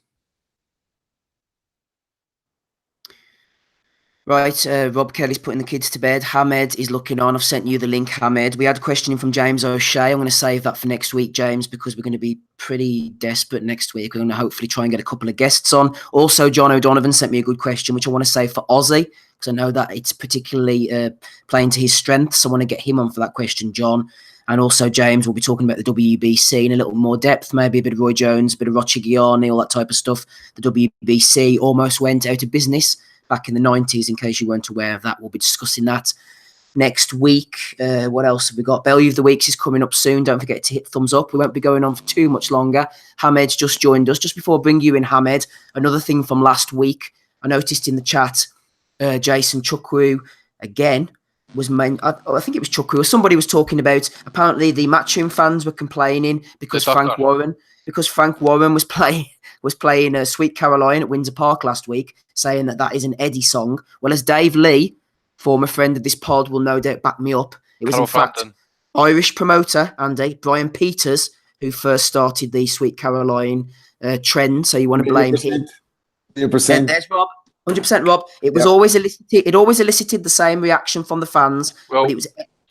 Right, Rob Kelly's putting the kids to bed. Hamed is looking on. I've sent you the link, Hamed. We had a question in from James O'Shea. I'm going to save that for next week, James, because we're going to be pretty desperate next week. We're going to hopefully try and get a couple of guests on. Also, John O'Donovan sent me a good question, which I want to save for Aussie, because I know that it's particularly playing to his strengths. So I want to get him on for that question, John. And also, James will be talking about the WBC in a little more depth, maybe a bit of Roy Jones, a bit of Rochigiani, all that type of stuff. The WBC almost went out of business back in the 90s, in case you weren't aware of that. We'll be discussing that next week. What else have we got? Bellew of the Weeks is coming up soon. Don't forget to hit thumbs up. We won't be going on for too much longer. Hamed's just joined us. Just before I bring you in, Hamed, another thing from last week. I noticed in the chat, Jason Chukwu, again, was I think it was Chukwu, or somebody was talking about, apparently the Matchroom fans were complaining because Frank Warren was playing Sweet Caroline at Windsor Park last week, saying that is an Eddie song. Well, as Dave Lee, former friend of this pod, will no doubt back me up, it was in fact Irish promoter Andy Brian Peters who first started the Sweet Caroline trend. So you want to blame him? 100%. There's Rob. 100%, Rob. It was always elicited. It always elicited the same reaction from the fans. Well, but it was.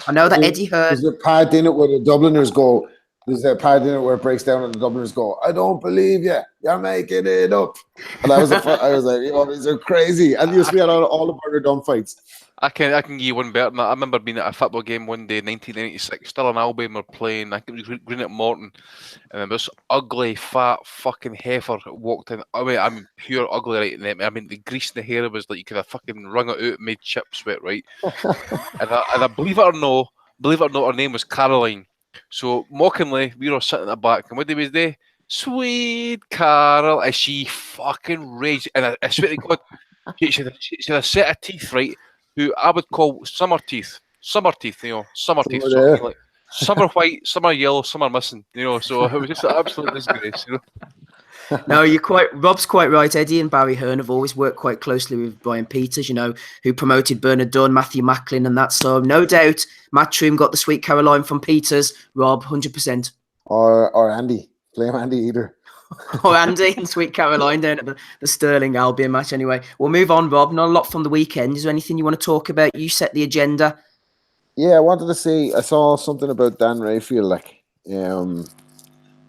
I know that Eddie heard. There's a part in it where the Dubliners go. There's a part in it where it breaks down and the Dubliners go, "I don't believe you. You're making it up." And I was like, these are crazy. And you used to be at all of our dumb fights. I can give you one better than that. I remember being at a football game one day, 1996, still in Albion, we're playing, I think it was Green at Morton, and this ugly, fat, fucking heifer walked in. I mean pure ugly, right? I mean, the grease in the hair was like you could have fucking wrung it out and made chips with it, right? and I believe it or not, her name was Caroline. So, mockingly, we were sitting at the back, and what did we do? Sweet Carol, and she fucking raged, and I swear to God, she had a set of teeth, right? Who I would call summer teeth, summer teeth. So, like, some are white, some are yellow, some are missing. So it was just an absolute disgrace. No, Rob's quite right. Eddie and Barry Hearn have always worked quite closely with Brian Peters, who promoted Bernard Dunn, Matthew Macklin, and that. So no doubt, Matchroom got the Sweet Caroline from Peters. Rob, 100%. Or Andy, blame Andy either. Or Andy and Sweet Caroline down at the Sterling Albion match. Anyway, we'll move on, Rob. Not a lot from the weekend. Is there anything you want to talk about? You set the agenda. Yeah, I wanted to say, I saw something about Dan Rayfield,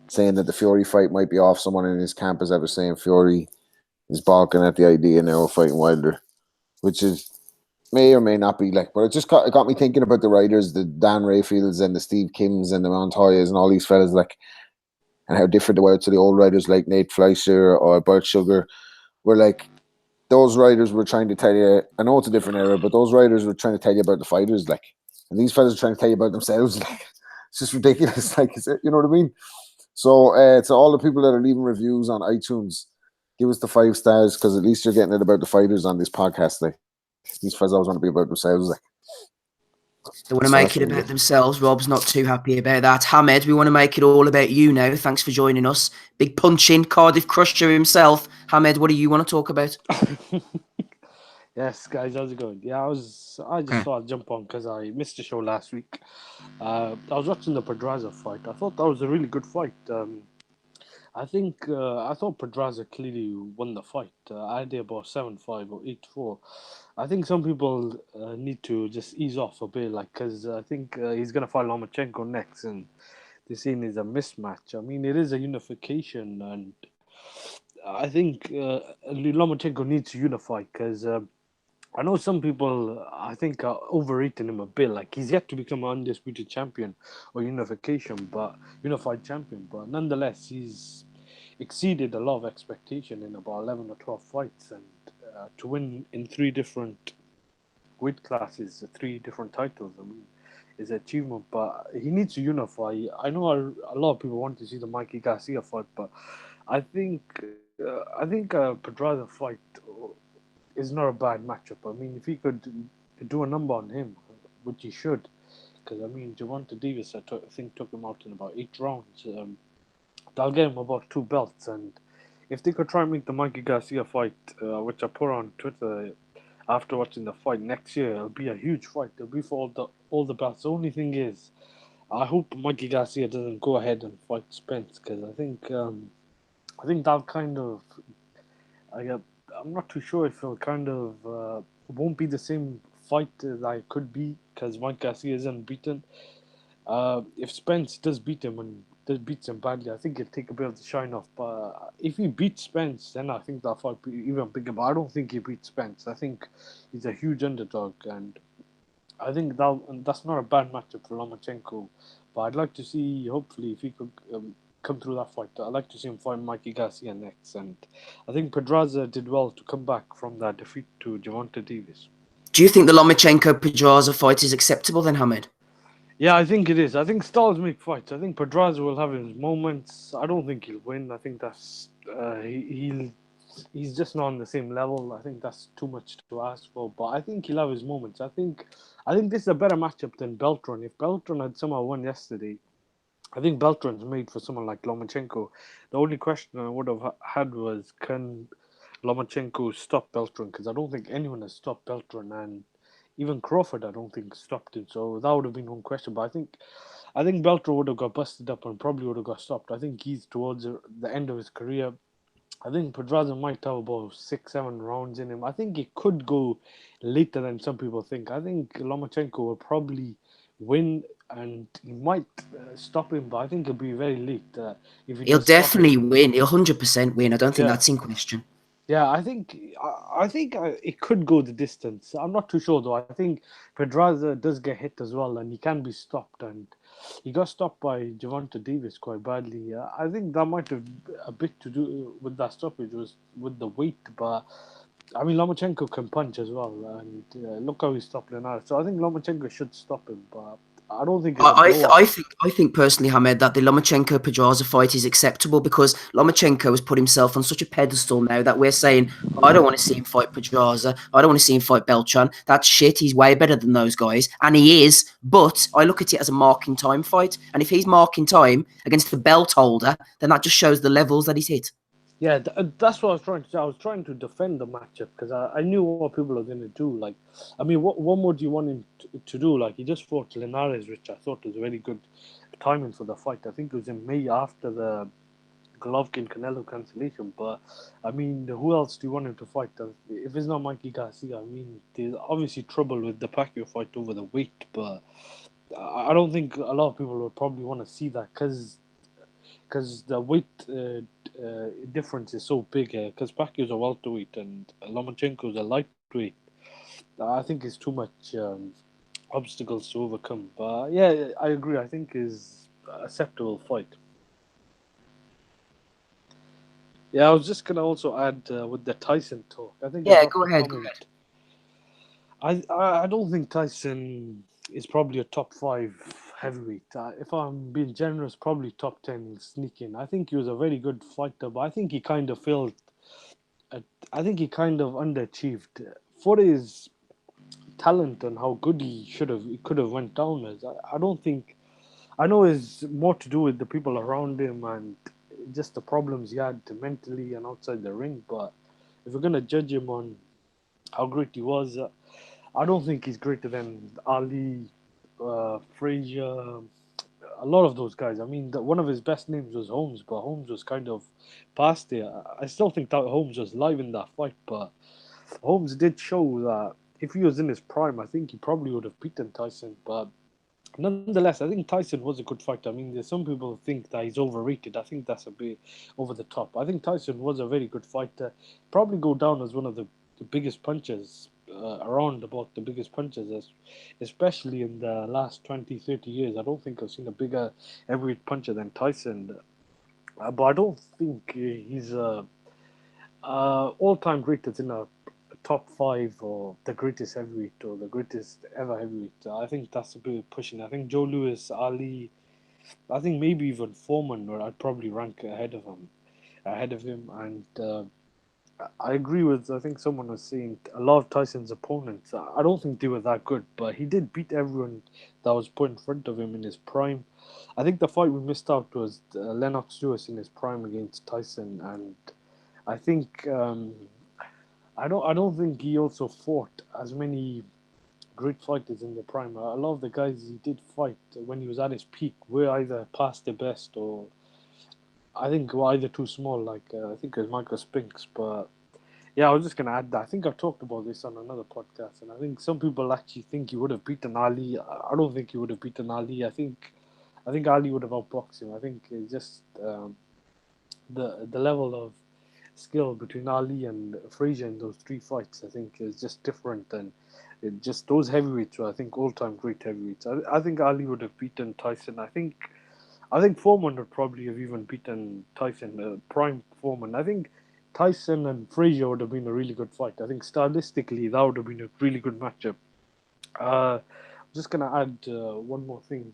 saying that the Fury fight might be off. Someone in his camp is ever saying Fury is balking at the idea now of fighting Wilder, which may or may not be but it just got me thinking about the writers, the Dan Rayfields and the Steve Kims and the Montoyas and all these fellas, and how different they were to the old writers like Nate Fleischer or Bert Sugar, where those writers were trying to tell you, I know it's a different era, but those writers were trying to tell you about the fighters, and these fellas are trying to tell you about themselves, it's just ridiculous, you know what I mean? So to all the people that are leaving reviews on iTunes, give us the 5 stars, because at least you're getting it about the fighters on this podcast. These fellas always want to be about themselves. They want to make it about themselves. Rob's not too happy about that. Hamed, we want to make it all about you now. Thanks for joining us. Big punching Cardiff Crusher himself. Hamed, what do you want to talk about? Yes, guys, how's it going? Yeah, I just thought I'd jump on because I missed the show last week. I was watching the Pedraza fight. I thought that was a really good fight. I thought Pedraza clearly won the fight. I had it about 7-5 or 8-4. I think some people need to just ease off a bit, like, because I think he's gonna fight Lomachenko next, and this scene is a mismatch. I mean, it is a unification, and I think Lomachenko needs to unify because. I know some people, I think, are overrating him a bit. Like, he's yet to become an undisputed champion or unified champion. But nonetheless, he's exceeded a lot of expectation in about 11 or 12 fights. And to win in 3 different weight classes, 3 different titles, I mean, is an achievement. But he needs to unify. I know a lot of people want to see the Mikey Garcia fight, but I think Pedraza fight is not a bad matchup. I mean, if he could do a number on him, which he should, because I mean, Gervonta Davis, I think, took him out in about 8 rounds. That'll get him about 2 belts, and if they could try and make the Mikey Garcia fight, which I put on Twitter after watching the fight next year, it'll be a huge fight. It'll be for all the belts. The only thing is, I hope Mikey Garcia doesn't go ahead and fight Spence, because I think that kind of I'm not too sure if it'll kind of won't be the same fight that it could be because Mike Garcia is unbeaten. If Spence does beat him and beats him badly, I think it'll take a bit of the shine off. But if he beats Spence, then I think that fight will be even bigger. But I don't think he beats Spence. I think he's a huge underdog, and I think that's not a bad matchup for Lomachenko. But I'd like to see, hopefully, if he could come through that fight. I'd like to see him fight Mikey Garcia next. And I think Pedraza did well to come back from that defeat to Gervonta Davis. Do you think the Lomachenko-Pedraza fight is acceptable then, Hamed? Yeah, I think it is. I think styles make fights. I think Pedraza will have his moments. I don't think he'll win. I think that's he's just not on the same level. I think that's too much to ask for. But I think he'll have his moments. I think this is a better matchup than Beltran. If Beltran had somehow won yesterday, I think Beltran's made for someone like Lomachenko. The only question I would have had was, can Lomachenko stop Beltran? Because I don't think anyone has stopped Beltran, and even Crawford, I don't think, stopped him. So that would have been one question. But I think Beltran would have got busted up and probably would have got stopped. I think he's towards the end of his career. I think Pedraza might have about 6-7 rounds in him. I think it could go later than some people think. I think Lomachenko will probably win, and he might stop him, but I think it'll be very late. If he'll definitely win. He'll 100% win. I don't think that's in question. Yeah, I think it could go the distance. I'm not too sure though. I think Pedraza does get hit as well, and he can be stopped. And he got stopped by Gervonta Davis quite badly. I think that might have a bit to do with that stoppage, was with the weight. But I mean, Lomachenko can punch as well, and look how he stopped Linares. So I think Lomachenko should stop him, but I don't think. I think personally, Hamed, that the Lomachenko-Pedraza fight is acceptable because Lomachenko has put himself on such a pedestal now that we're saying, I don't want to see him fight Pedraza. I don't want to see him fight Beltran. That's shit. He's way better than those guys, and he is. But I look at it as a marking time fight, and if he's marking time against the belt holder, then that just shows the levels that he's hit. Yeah, that's what I was trying to say. I was trying to defend the matchup because I knew what people are going to do. Like, I mean, what more do you want him to do? Like, he just fought Linares, which I thought was very good timing for the fight. I think it was in May after the Golovkin-Canelo cancellation. But, I mean, who else do you want him to fight? If it's not Mikey Garcia, I mean, there's obviously trouble with the Pacquiao fight over the weight. But I don't think a lot of people would probably want to see that because the weight difference is so big. Because Pacquiao's a welterweight and Lomachenko's a lightweight. I think it's too much obstacles to overcome. But yeah, I agree. I think is a acceptable fight. Yeah, I was just gonna also add with the Tyson talk. I think go ahead. I don't think Tyson is probably a top 5 heavyweight. If I'm being generous, probably top 10 sneak in. I think he was a very good fighter, but I think he kind of failed. I think he kind of underachieved for his talent and how good he could have went down as. I don't think. I know it's more to do with the people around him and just the problems he had mentally and outside the ring. But if we're gonna judge him on how great he was. I don't think he's greater than Ali, Frazier, a lot of those guys. I mean, one of his best names was Holmes, but Holmes was kind of past there. I still think that Holmes was live in that fight, but Holmes did show that if he was in his prime, I think he probably would have beaten Tyson. But nonetheless, I think Tyson was a good fighter. I mean, there's some people think that he's overrated. I think that's a bit over the top. I think Tyson was a very good fighter. Probably go down as one of the biggest punchers around, about the biggest punchers, especially in the last 20, 30 years. I don't think I've seen a bigger heavyweight puncher than Tyson. But I don't think he's all-time great that's in a top five or the greatest heavyweight or the greatest ever heavyweight. I think that's a bit pushing. I think Joe Louis, Ali, I think maybe even Foreman, or I'd probably rank ahead of him. And I agree with. I think someone was saying a lot of Tyson's opponents. I don't think they were that good, but he did beat everyone that was put in front of him in his prime. I think the fight we missed out was Lennox Lewis in his prime against Tyson, and I think I don't think he also fought as many great fighters in the prime. A lot of the guys he did fight when he was at his peak were either past their best or I think were either too small. Like I think it was Michael Spinks, but yeah, I was just gonna add that. I think I've talked about this on another podcast, and I think some people actually think he would have beaten Ali. I don't think he would have beaten Ali. I think Ali would have outboxed him. I think it's just the level of skill between Ali and Frazier in those three fights, I think, is just different than just those heavyweights. I think all-time great heavyweights. I think Ali would have beaten Tyson. I think Foreman would probably have even beaten Tyson. Prime Foreman. I think Tyson and Frazier would have been a really good fight. I think stylistically that would have been a really good matchup. I'm just gonna add one more thing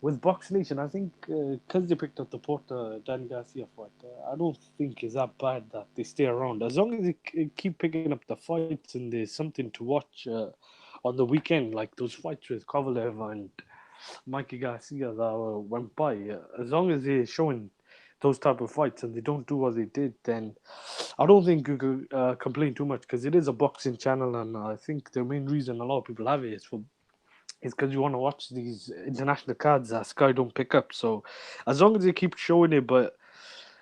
with Box Nation. I think because they picked up the Porter Danny Garcia fight, I don't think it's that bad that they stay around. As long as they keep picking up the fights and there's something to watch on the weekend, like those fights with Kovalev and Mikey Garcia that went by. As long as they're showing those type of fights and they don't do what they did, then I don't think you could complain too much because it is a boxing channel, and I think the main reason a lot of people have it is because you want to watch these international cards that Sky don't pick up. So as long as they keep showing it, but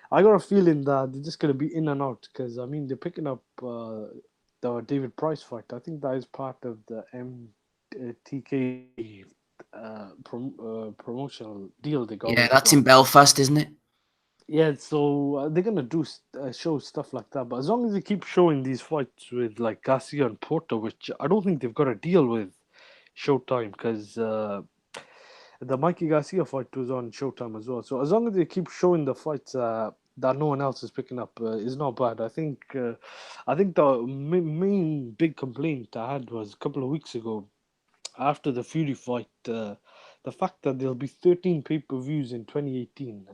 I got a feeling that they're just gonna be in and out because I mean they're picking up the David Price fight. I think that is part of the MTK promotional deal they got. Yeah, with that's them. in Belfast, isn't it? Yeah, so they're gonna do show stuff like that. But as long as they keep showing these fights with like Garcia and Porter, which I don't think they've got a deal with Showtime, because the Mikey Garcia fight was on Showtime as well. So as long as they keep showing the fights that no one else is picking up, is not bad. I think the main big complaint I had was a couple of weeks ago after the Fury fight, the fact that there'll be 13 pay-per-views in 2018.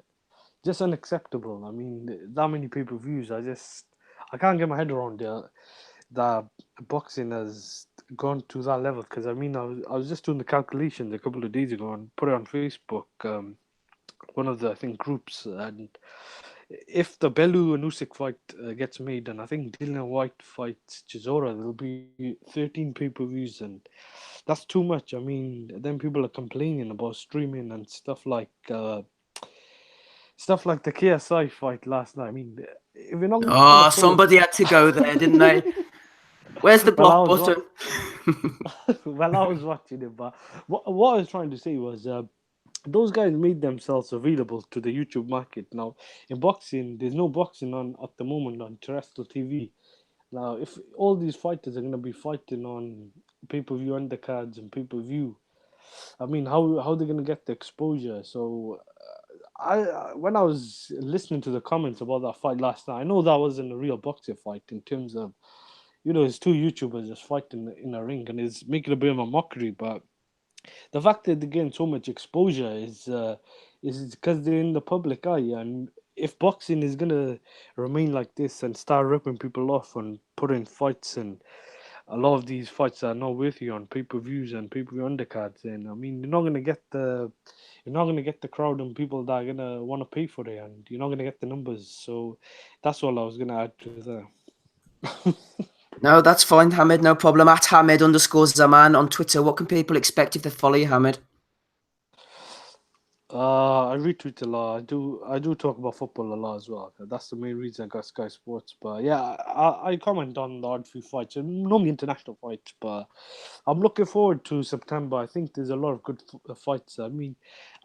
Just unacceptable. I mean, that many pay-per-views, I can't get my head around that boxing has gone to that level. Because I mean, I was just doing the calculations a couple of days ago and put it on Facebook, one of the I think groups, and if the Bellew and Usyk fight gets made, and I think Dillian White fights Chisora, there'll be 13 pay-per-views, and that's too much. I mean, then people are complaining about streaming and stuff like the KSI fight last night. I mean, if you're not gonna Oh, put somebody had to go there, didn't they? Where's the Well, I block was button? well, I was watching it, but what I was trying to say was those guys made themselves available to the YouTube market. Now, in boxing, there's no boxing on at the moment on terrestrial TV. Now, if all these fighters are going to be fighting on pay-per-view undercards and pay-per-view, I mean, how they're going to get the exposure? So, when I was listening to the comments about that fight last night, I know that wasn't a real boxing fight in terms of, it's two YouTubers just fighting in a ring, and it's making a bit of a mockery. But the fact that they're getting so much exposure is because they're in the public eye, and if boxing is gonna remain like this and start ripping people off and putting fights, and a lot of these fights are not worth you on pay-per-views and pay-per-view undercards, then I mean you're not gonna get the crowd and people that are gonna want to pay for it, and you're not gonna get the numbers. So that's all I was gonna add to that. No, that's fine, Hamid. No problem. At Hamid_Zaman on Twitter. What can people expect if they follow you, Hamid? I retweet a lot. I do talk about football a lot as well. That's the main reason I got Sky Sports. But yeah, I comment on the odd few fights, and normally international fights. But I'm looking forward to September. I think there's a lot of good fights. I mean,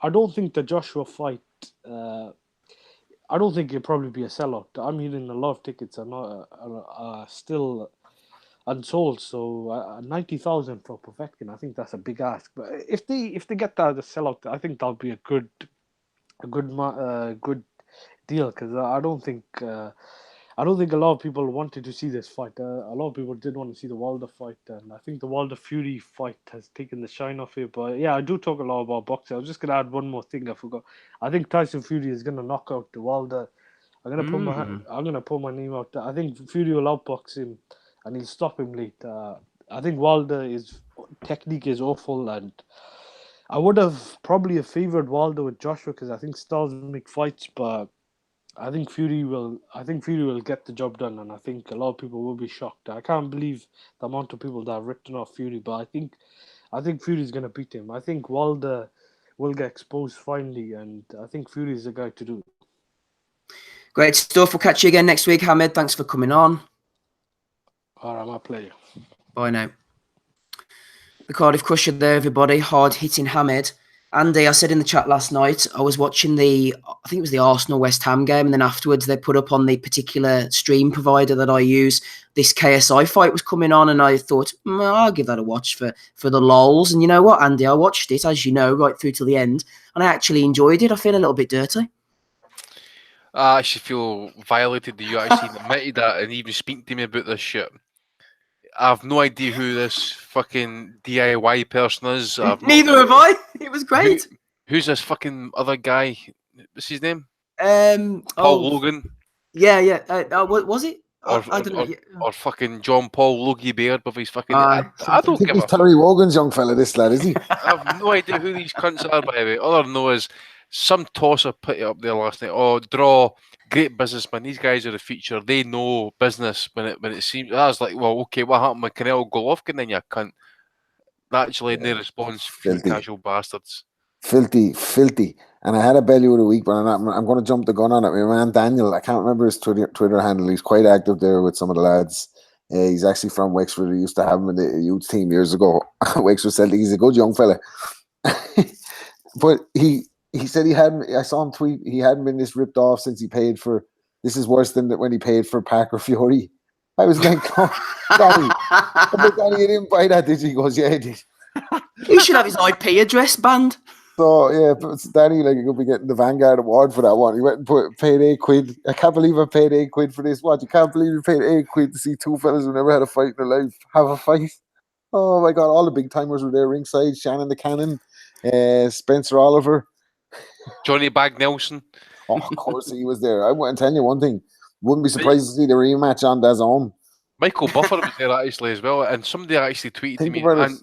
I don't think the Joshua fight. I don't think it'll probably be a sellout. I'm hearing a lot of tickets are not still unsold. So 90,000 for Povetkin, I think that's a big ask. But if they get that as a sellout, I think that'll be a good deal, because I don't think a lot of people wanted to see this fight. A lot of people did want to see the Wilder fight, and I think the Wilder Fury fight has taken the shine off it. But yeah, I do talk a lot about boxing. I was just gonna add one more thing I forgot. I think Tyson Fury is gonna knock out the Wilder. I'm gonna put my name out there. I think Fury will outbox him, and he'll stop him late. I think Wilder's technique is awful, and I would have probably favored Wilder with Joshua, because I think styles make fights, but I think Fury will get the job done, and I think a lot of people will be shocked. I can't believe the amount of people that have written off Fury, but I think Fury's gonna beat him. I think Wilder will get exposed finally, and I think Fury's the guy to do it. Great stuff. We'll catch you again next week, Hamid. Thanks for coming on. All right, my pleasure. Bye now. The Cardiff Crusher there, everybody. Hard-hitting Hamid. Andy, I said in the chat last night, I was watching I think it was the Arsenal-West Ham game, and then afterwards they put up on the particular stream provider that I use, this KSI fight was coming on, and I thought, I'll give that a watch for the lols. And you know what, Andy? I watched it, as you know, right through to the end, and I actually enjoyed it. I feel a little bit dirty. I actually feel violated that you actually admitted that and even speak to me about this shit. I have no idea who this fucking DIY person is. Neither have I. It was great. Who's this fucking other guy? What's his name? Paul Logan. Yeah. What was it? Or, I don't know. Or fucking John Paul Logie Baird with his fucking. I don't give a fuck. Terry Wogan's young fella, this lad, is he? I have no idea who these cunts are, by the way. All I know is some tosser put it up there last night. Oh, draw. Great businessman. These guys are the feature. They know business when it seems. I was like, well, okay, what happened with Canelo Golovkin then, you cunt? Naturally, no response. Casual bastards. Filthy. And I had a belly of the week, but I'm going to jump the gun on it. My man Daniel, I can't remember his Twitter handle. He's quite active there with some of the lads. He's actually from Wexford. We used to have him in the youth team years ago. Wexford Celtic. He's a good young fella. But he said I saw him tweet, he hadn't been this ripped off since he paid for, this is worse than when he paid for Parker Fiore. I was like, Danny, you didn't buy that, did you? He goes, yeah, I did. He should have his IP address banned. So, yeah, but Danny, like, you'll be getting the Vanguard Award for that one. He went and paid £8. I can't believe I paid £8 for this watch. You can't believe you paid £8 to see two fellas who never had a fight in their life have a fight. Oh, my God, all the big timers were there ringside. Shannon the Cannon, Spencer Oliver. Johnny Bag Nelson. Oh, of course he was there. I'm telling you one thing. Wouldn't be surprised to see the rematch on DAZN. Michael Buffer was there actually as well, and somebody actually tweeted to me and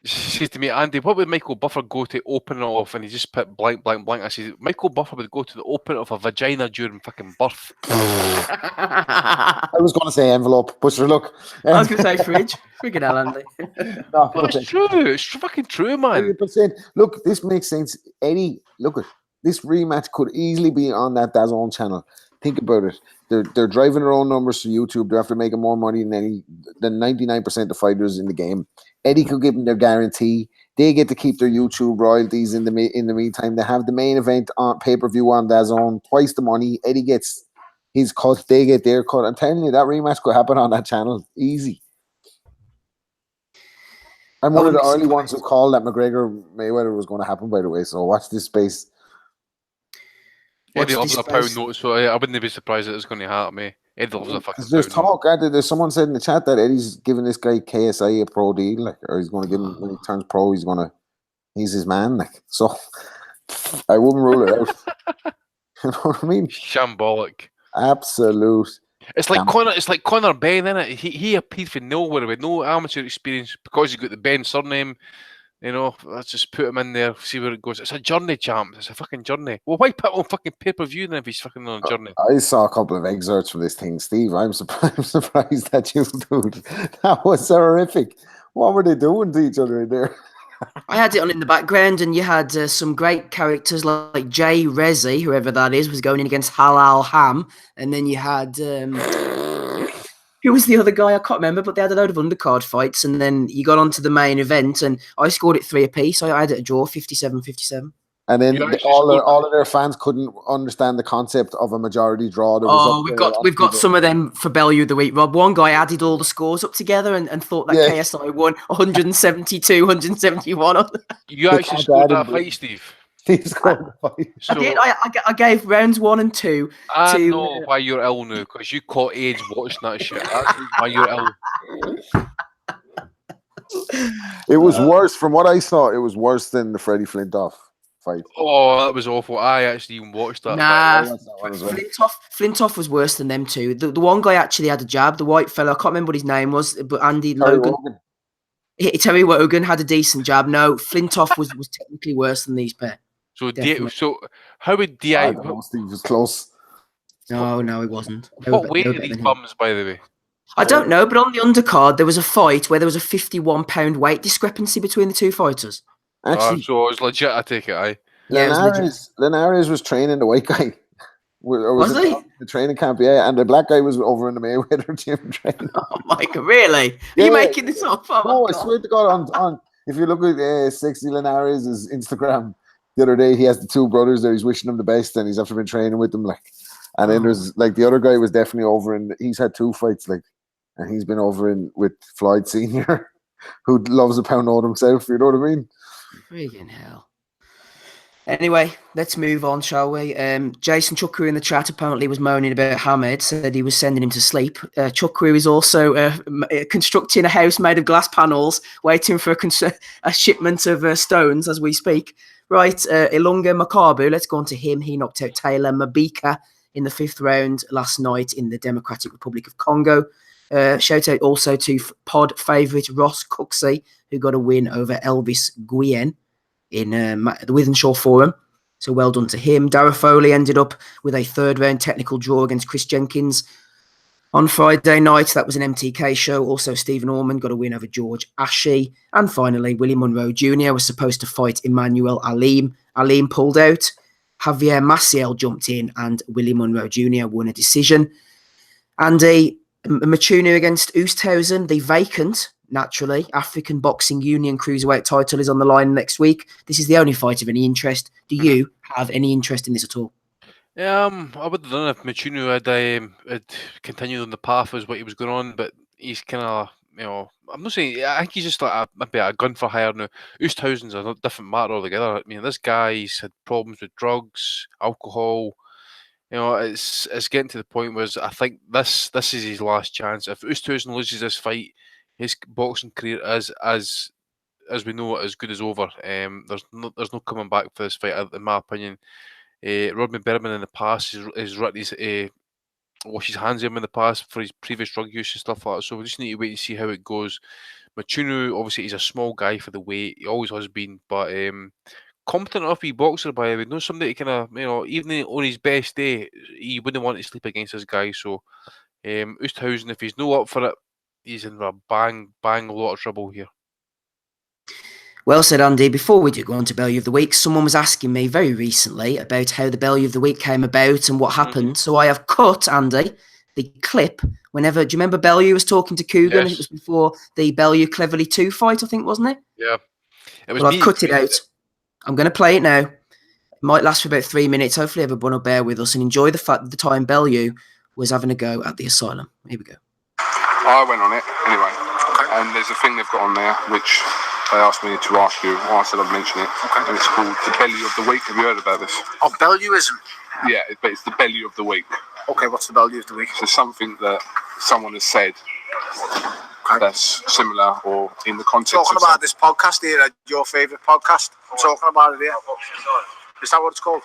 said to me, Andy, what would Michael Buffer go to open it off? And he just put blank. I said, Michael Buffer would go to the open of a vagina during fucking birth. I was going to say envelope, but sure, look. I was going to say fridge. Freaking hell, Andy. No, it's true. It's fucking true, man. 100%. Look, this makes sense. Eddie, look, this rematch could easily be on that DAZN channel. Think about it. They're driving their own numbers for YouTube. They're after making more money than 99% of fighters in the game. Eddie could give them their guarantee. They get to keep their YouTube royalties in the meantime. They have the main event on pay-per-view on DAZN, twice the money. Eddie gets his cut. They get their cut. I'm telling you, that rematch could happen on that channel. Easy. I'm one of the early ones who called that McGregor Mayweather was going to happen, by the way. So watch this space. Eddie loves a pound note, so I wouldn't be surprised that it's going to happen. Me. Eddie loves a fucking There's pound talk. There's someone said in the chat that Eddie's giving this guy KSI a pro deal, like, or he's going to give him when he turns pro. He's his man, like. So I wouldn't rule it out. You know what I mean? Shambolic. Absolute. It's like Conor Benn, innit? He appeared from nowhere with no amateur experience because he got the Ben surname. You know, let's just put him in there, see where it goes. It's a journey, champ. It's a fucking journey. Well, why put on fucking pay-per-view then if he's fucking on a journey? I saw a couple of excerpts from this thing, Steve. I'm surprised at you, dude. That was horrific. What were they doing to each other in there? I had it on in the background, and you had some great characters like Jay Rezi, whoever that is, was going in against Halal Ham, and then you had who was the other guy? I can't remember, but they had a load of undercard fights, and then you got onto the main event, and I scored it 3 apiece. I had it a draw, 57-57. And then all of their fans couldn't understand the concept of a majority draw. We've got some of them for Bellew of the week, Rob. One guy added all the scores up together and thought that KSI won 172, 171. You actually scored that fight, Steve. Steve scored the fight. So, I did. I gave rounds 1 and 2. I know why you're ill now, because you caught AIDS watching that shit. That's why you're ill. It was worse, from what I saw, it was worse than the Freddie Flintoff fight. Oh, that was awful. I actually even watched that. Nah, Flintoff was worse than them two. The one guy actually had a jab, the white fella, I can't remember what his name was, but Logan. Terry Wogan had a decent jab. No, Flintoff was technically worse than these pair. So how would DI... Steve was close. No, it wasn't. What weight are these bums, by the way? I don't know, but on the undercard, there was a fight where there was a 51-pound weight discrepancy between the two fighters. Actually, so it was legit, I take it, aye. Linares was training the white guy. Was he? The training camp, yeah, and the black guy was over in the Mayweather gym training. Oh my God, really? Are you making this up? I swear to God, on if you look at 60 Linares' Instagram the other day, he has the two brothers there, he's wishing them the best, and he's after been training with them, and then there's the other guy was definitely over in, he's had 2 fights, and he's been over in with Floyd Senior, who loves a pound note himself, you know what I mean? Freaking hell. Anyway, let's move on, shall we? Jason Chukwu in the chat apparently was moaning about Hamed, said he was sending him to sleep. Chukwu is also constructing a house made of glass panels, waiting for a shipment of stones as we speak. Right, Ilunga Makabu, let's go on to him. He knocked out Taylor Mabika in the 5th round last night in the Democratic Republic of Congo. Shout out also to pod favourite Ross Cooksey, who got a win over Elvis Guillen in the Withenshaw Forum. So well done to him. Dara Foley ended up with a 3rd round technical draw against Chris Jenkins on Friday night. That was an MTK show. Also, Stephen Orman got a win over George Ashe. And finally, Willie Monroe Jr. was supposed to fight Emmanuel Alim. Alim pulled out. Javier Maciel jumped in and Willie Monroe Jr. won a decision. And Machunu against Oosthuizen, the vacant, naturally, African Boxing Union Cruiserweight title is on the line next week. This is the only fight of any interest. Do you have any interest in this at all? I would have done if Machunu had continued on the path as what he was going on, but he's kind of, I'm not saying, I think he's just maybe a gun for hire now. Oosthuizen's a different matter altogether. I mean, this guy's had problems with drugs, alcohol. It's getting to the point where I think this is his last chance. If Oosthuizen loses this fight, his boxing career is, as we know, as good as over. There's no coming back for this fight, in my opinion. Rodney Berman in the past has written his washed his hands of him in the past for his previous drug use and stuff like that. So we just need to wait and see how it goes. Machunu, obviously, he's a small guy for the weight. He always has been, but competent enough wee boxer, by the way. Know somebody kind of, even on his best day, he wouldn't want to sleep against this guy. So Oosthuizen, if he's no up for it, he's in a bang lot of trouble here. Well said, Andy. Before we do go on to Bellew of the Week, someone was asking me very recently about how the Bellew of the Week came about and what happened. So I have cut, Andy, the clip whenever... Do you remember Bellew was talking to Coogan? Yes. It was before the Bellew Cleverly 2 fight, I think, wasn't it? Yeah. I've cut it out. I'm going to play it now. It might last for about 3 minutes. Hopefully everyone will bear with us and enjoy the fact that the time Bellew was having a go at the asylum. Here we go. I went on it anyway, and there's a thing they've got on there which they asked me to ask you. I said I'd mention it, and it's called the Bellew of the Week. Have you heard about this? Oh, Bellewism? Yeah, but it's the Bellew of the Week. Okay, what's the Bellew of the Week? So something that someone has said that's similar or in the context talking of about this podcast here, your favourite podcast. I'm talking about it here. Is that what it's called?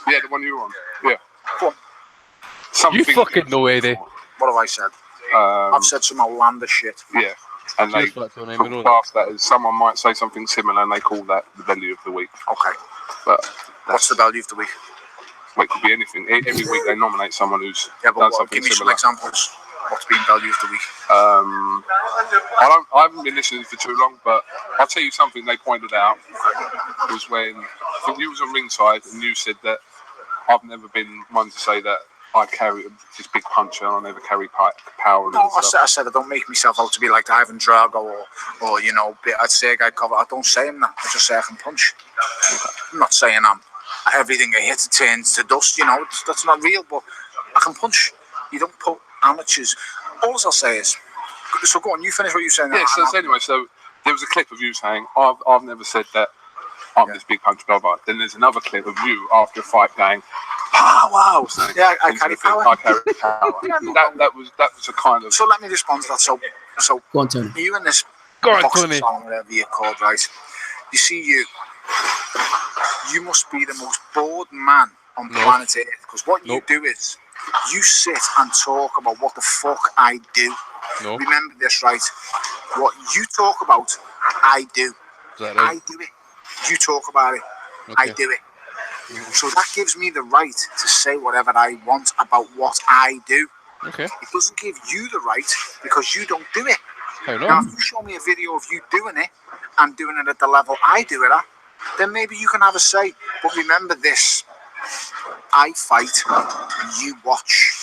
Yeah, the one you were on. Yeah. Go on. You fucking know, Eddie. What have I said? I've said some outlandish shit. Yeah. And they Cheers for that, Tony. talk past that as someone might say something similar, and they call that the belly of the week. Okay. But What's the value of the week? well, it could be anything. Every week they nominate someone who's Yeah, done but something give me similar. some examples. What's been value of the week? I haven't been listening for too long, but I'll tell you something they pointed out was when I think you was on ringside and you said that I've never been one to say that I carry this big puncher and I never carry power. No, I said I don't make myself out to be like Ivan Drago or you know, I'd say I cover. I don't say I'm that. I just say I can punch. I'm not saying I'm everything I hit turns to dust. You know, that's not real. But I can punch. You don't put amateurs. All I'll say is, so go on. You finish what you're saying. Yeah. So anyway, so there was a clip of you saying I've never said that I'm this big puncher. Blah blah. Then there's another clip of you after a fight going, wow. Yeah, I carry power. I carry power. that was a kind of. So let me respond to that. So Go on, Tony. you and this Go on, boxing Tony. song, whatever you're called, right? You see, you must be the most bored man on planet Earth, because what you do is you sit and talk about what the fuck I do. Remember this, right? What you talk about, I do. Is that right? I do it. You talk about it. I do it. So that gives me the right to say whatever I want about what I do. Okay. It doesn't give you the right because you don't do it. How Now, not? if you show me a video of you doing it and doing it at the level I do it at, then maybe you can have a say. But remember this: I fight, you watch.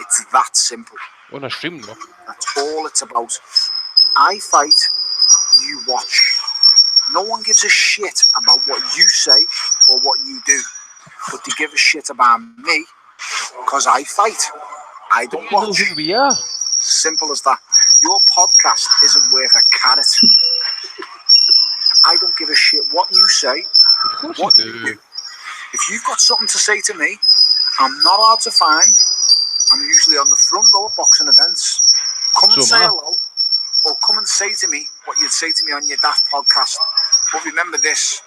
It's that simple. On a stream, though. That's all it's about. I fight, you watch. No one gives a shit about what you say or what you do, but they give a shit about me because I fight. I don't You know watch. who we are. Simple as that. Your podcast isn't worth a carrot. I don't give a shit what you say, Of course what you you do. do. If you've got something to say to me, I'm not hard to find. I'm usually on the front row of boxing events. Come and So say am I. hello, or come and say to me what you'd say to me on your daft podcast. But remember this: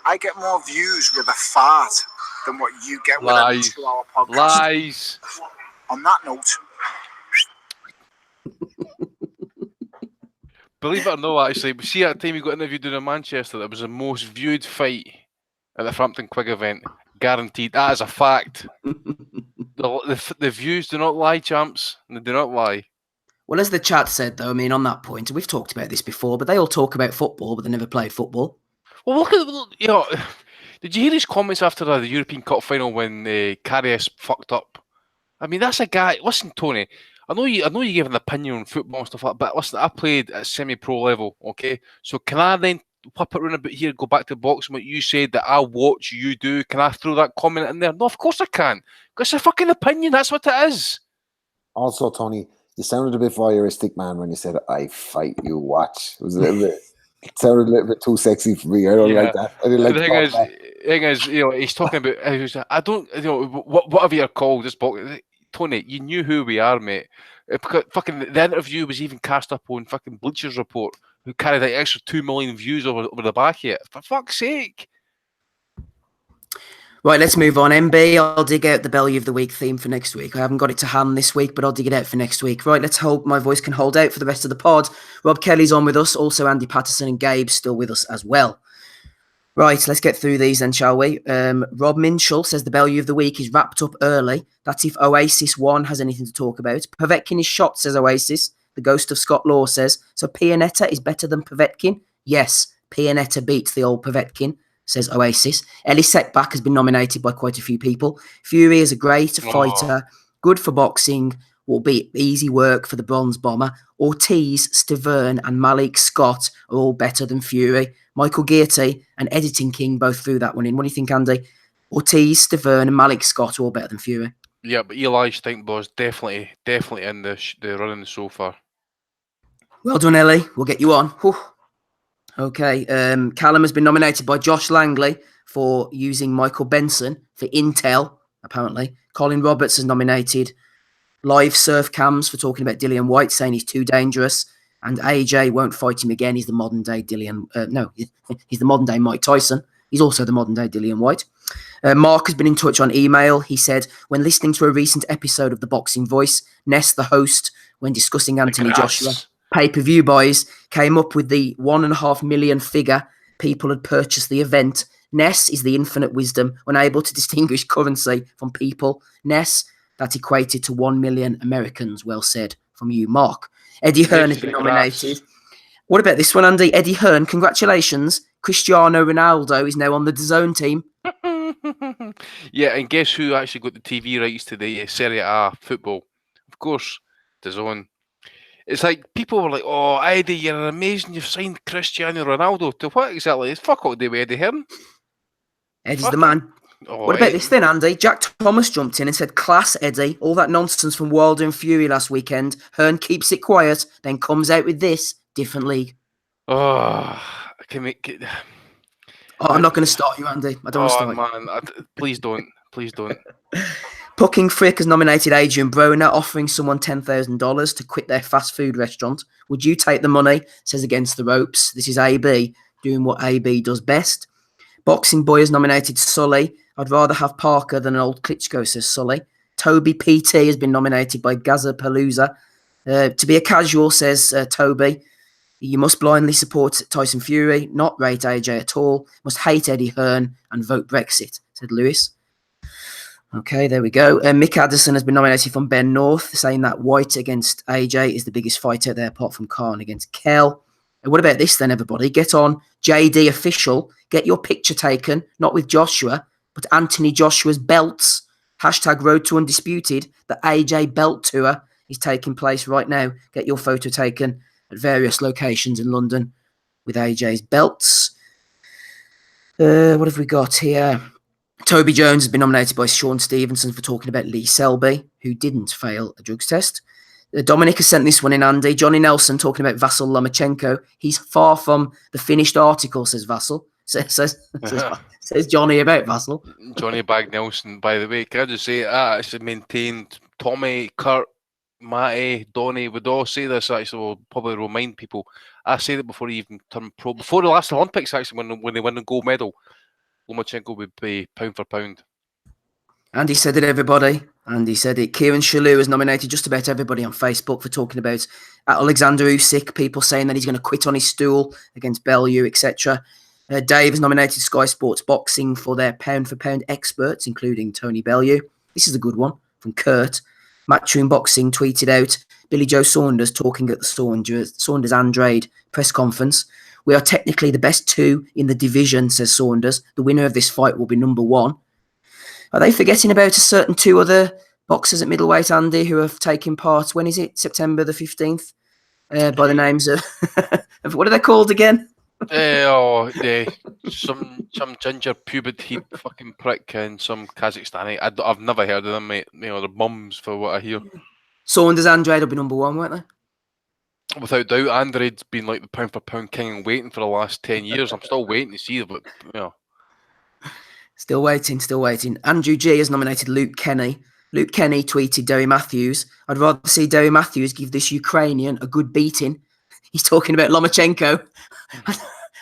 I get more views with a fart than what you get with a Lies. 2-hour podcast. Lies. On that note, Believe it or not, actually, see that time you got interviewed in Manchester, that was the most viewed fight at the Frampton Quig event. Guaranteed. That is a fact. The views do not lie, champs. They do not lie. Well, as the chat said, though, I mean, on that point, we've talked about this before, but they all talk about football, but they never played football. Well, look at, you know, did you hear his comments after the European Cup final when Karius fucked up? I mean, that's a guy. Listen, Tony, I know you gave an opinion on football and stuff like that, but listen, I played at semi-pro level, okay? So can I then flip it around a bit here, go back to boxing, what you said that I watch you do? Can I throw that comment in there? No, of course I can. Because it's a fucking opinion, that's what it is. Also, Tony, you sounded a bit voyeuristic, man, when you said, I fight, you watch. It was a little bit, it sounded a little bit too sexy for me. I don't like that. I didn't like The thing is, you know, he's talking about, I don't, you know, whatever you're called, this box. Tony, you knew who we are, mate. Because fucking the interview was even cast up on fucking Bleachers Report, who carried that extra 2 million views over the back of it. For fuck's sake. Right, let's move on. MB, I'll dig out the Belly of the Week theme for next week. I haven't got it to hand this week, but I'll dig it out for next week. Right, let's hope my voice can hold out for the rest of the pod. Rob Kelly's on with us. Also, Andy Patterson and Gabe's still with us as well. Right, let's get through these then, shall we? Rob Minshall says the Belly of the Week is wrapped up early. That's if Oasis 1 has anything to talk about. Povetkin is shot, says Oasis. The ghost of Scott Law says, so Pianetta is better than Povetkin? Yes, Pianetta beats the old Povetkin, says Oasis. Ellie Setback has been nominated by quite a few people. Fury is a great fighter, good for boxing, will be easy work for the Bronze Bomber. Ortiz, Stavern and Malik Scott are all better than Fury. Michael Gearty and Editing King both threw that one in. What do you think, Andy? Ortiz, Stavern and Malik Scott are all better than Fury. Yeah, but Eli Stinkball's definitely in the running so far. Well done, Ellie. We'll get you on. Whew. Okay. Callum has been nominated by Josh Langley for using Michael Benson for Intel, apparently. Colin Roberts has nominated Live Surf Cams for talking about Dillian White, saying he's too dangerous. And AJ won't fight him again. He's the modern day Dillian. He's the modern day Mike Tyson. He's also the modern day Dillian White. Mark has been in touch on email. He said, when listening to a recent episode of The Boxing Voice, Ness, the host, when discussing Anthony Joshua, pay-per-view buys came up with the 1.5 million figure people had purchased the event. Ness is the infinite wisdom, unable to distinguish currency from people. Ness, that equated to 1 million Americans. Well said from you, Mark. Eddie Hearn has been nominated. What about this one, Andy? Eddie Hearn, congratulations. Cristiano Ronaldo is now on the DAZN team. Yeah, and guess who actually got the TV rights to the Serie A football? Of course, DAZN. It's like people were like, "Oh, Eddie, you're amazing. You've signed Cristiano Ronaldo." To what exactly? It's fuck all to do with Eddie Hearn. Eddie's the man. Oh, what about this then, Andy? Jack Thomas jumped in and said, "Class, Eddie. All that nonsense from Wilder and Fury last weekend. Hearn keeps it quiet, then comes out with this. Different league." Oh, I can make it. Oh, I'm not going to start you, Andy. I don't want to start you. Man, please don't. Please don't. Pucking Frick has nominated Adrian Broner, offering someone $10,000 to quit their fast food restaurant. Would you take the money? Says Against the Ropes. This is AB doing what AB does best. Boxing Boy has nominated Sully. I'd rather have Parker than an old Klitschko, says Sully. Toby PT has been nominated by Gaza Palooza. To be a casual, says Toby. You must blindly support Tyson Fury, not rate AJ at all, must hate Eddie Hearn and vote Brexit, said Lewis. Okay, there we go. Mick Addison has been nominated from Ben North, saying that White against AJ is the biggest fight out there, apart from Khan against Kell. And what about this then, everybody? Get on JD Official. Get your picture taken, not with Joshua, but Anthony Joshua's belts. Hashtag Road to Undisputed. The AJ Belt Tour is taking place right now. Get your photo taken at various locations in London with AJ's belts. What have we got here? Toby Jones has been nominated by Sean Stevenson for talking about Lee Selby, who didn't fail a drugs test. Dominic has sent this one in, Andy. Johnny Nelson talking about Vasyl Lomachenko. He's far from the finished article, says Vasyl. Says Johnny about Vasyl. Johnny Bag Nelson, by the way. Can I just say, I actually maintained Tommy, Kurt, Matty, Donny would all say this, actually, will probably remind people. I said it before he even turned pro. Before the last Olympics, actually, when they won the gold medal, Lomachenko would be pound for pound. And he said it, everybody. And he said it. Kieran Shalou has nominated just about everybody on Facebook for talking about Alexander Usyk, people saying that he's going to quit on his stool against Bellew, etc. Dave has nominated Sky Sports Boxing for their pound-for-pound experts, including Tony Bellew. This is a good one from Kurt. Matchroom Boxing tweeted out Billy Joe Saunders talking at the Saunders Andrade press conference. We are technically the best two in the division, says Saunders. The winner of this fight will be number one. Are they forgetting about a certain two other boxers at middleweight, Andy, who have taken part? When is it? September the 15th? By the names of... what are they called again? Some ginger puberty fucking prick and some Kazakhstani. I've never heard of them, mate. You know, they're bums for what I hear. Saunders Andrade will be number one, won't they? Without doubt, Andrade's been like the pound for pound king and waiting for the last 10 years. I'm still waiting to see it, but you know. Still waiting. Andrew G has nominated Luke Kenny. Luke Kenny tweeted Derry Matthews. I'd rather see Derry Matthews give this Ukrainian a good beating. He's talking about Lomachenko.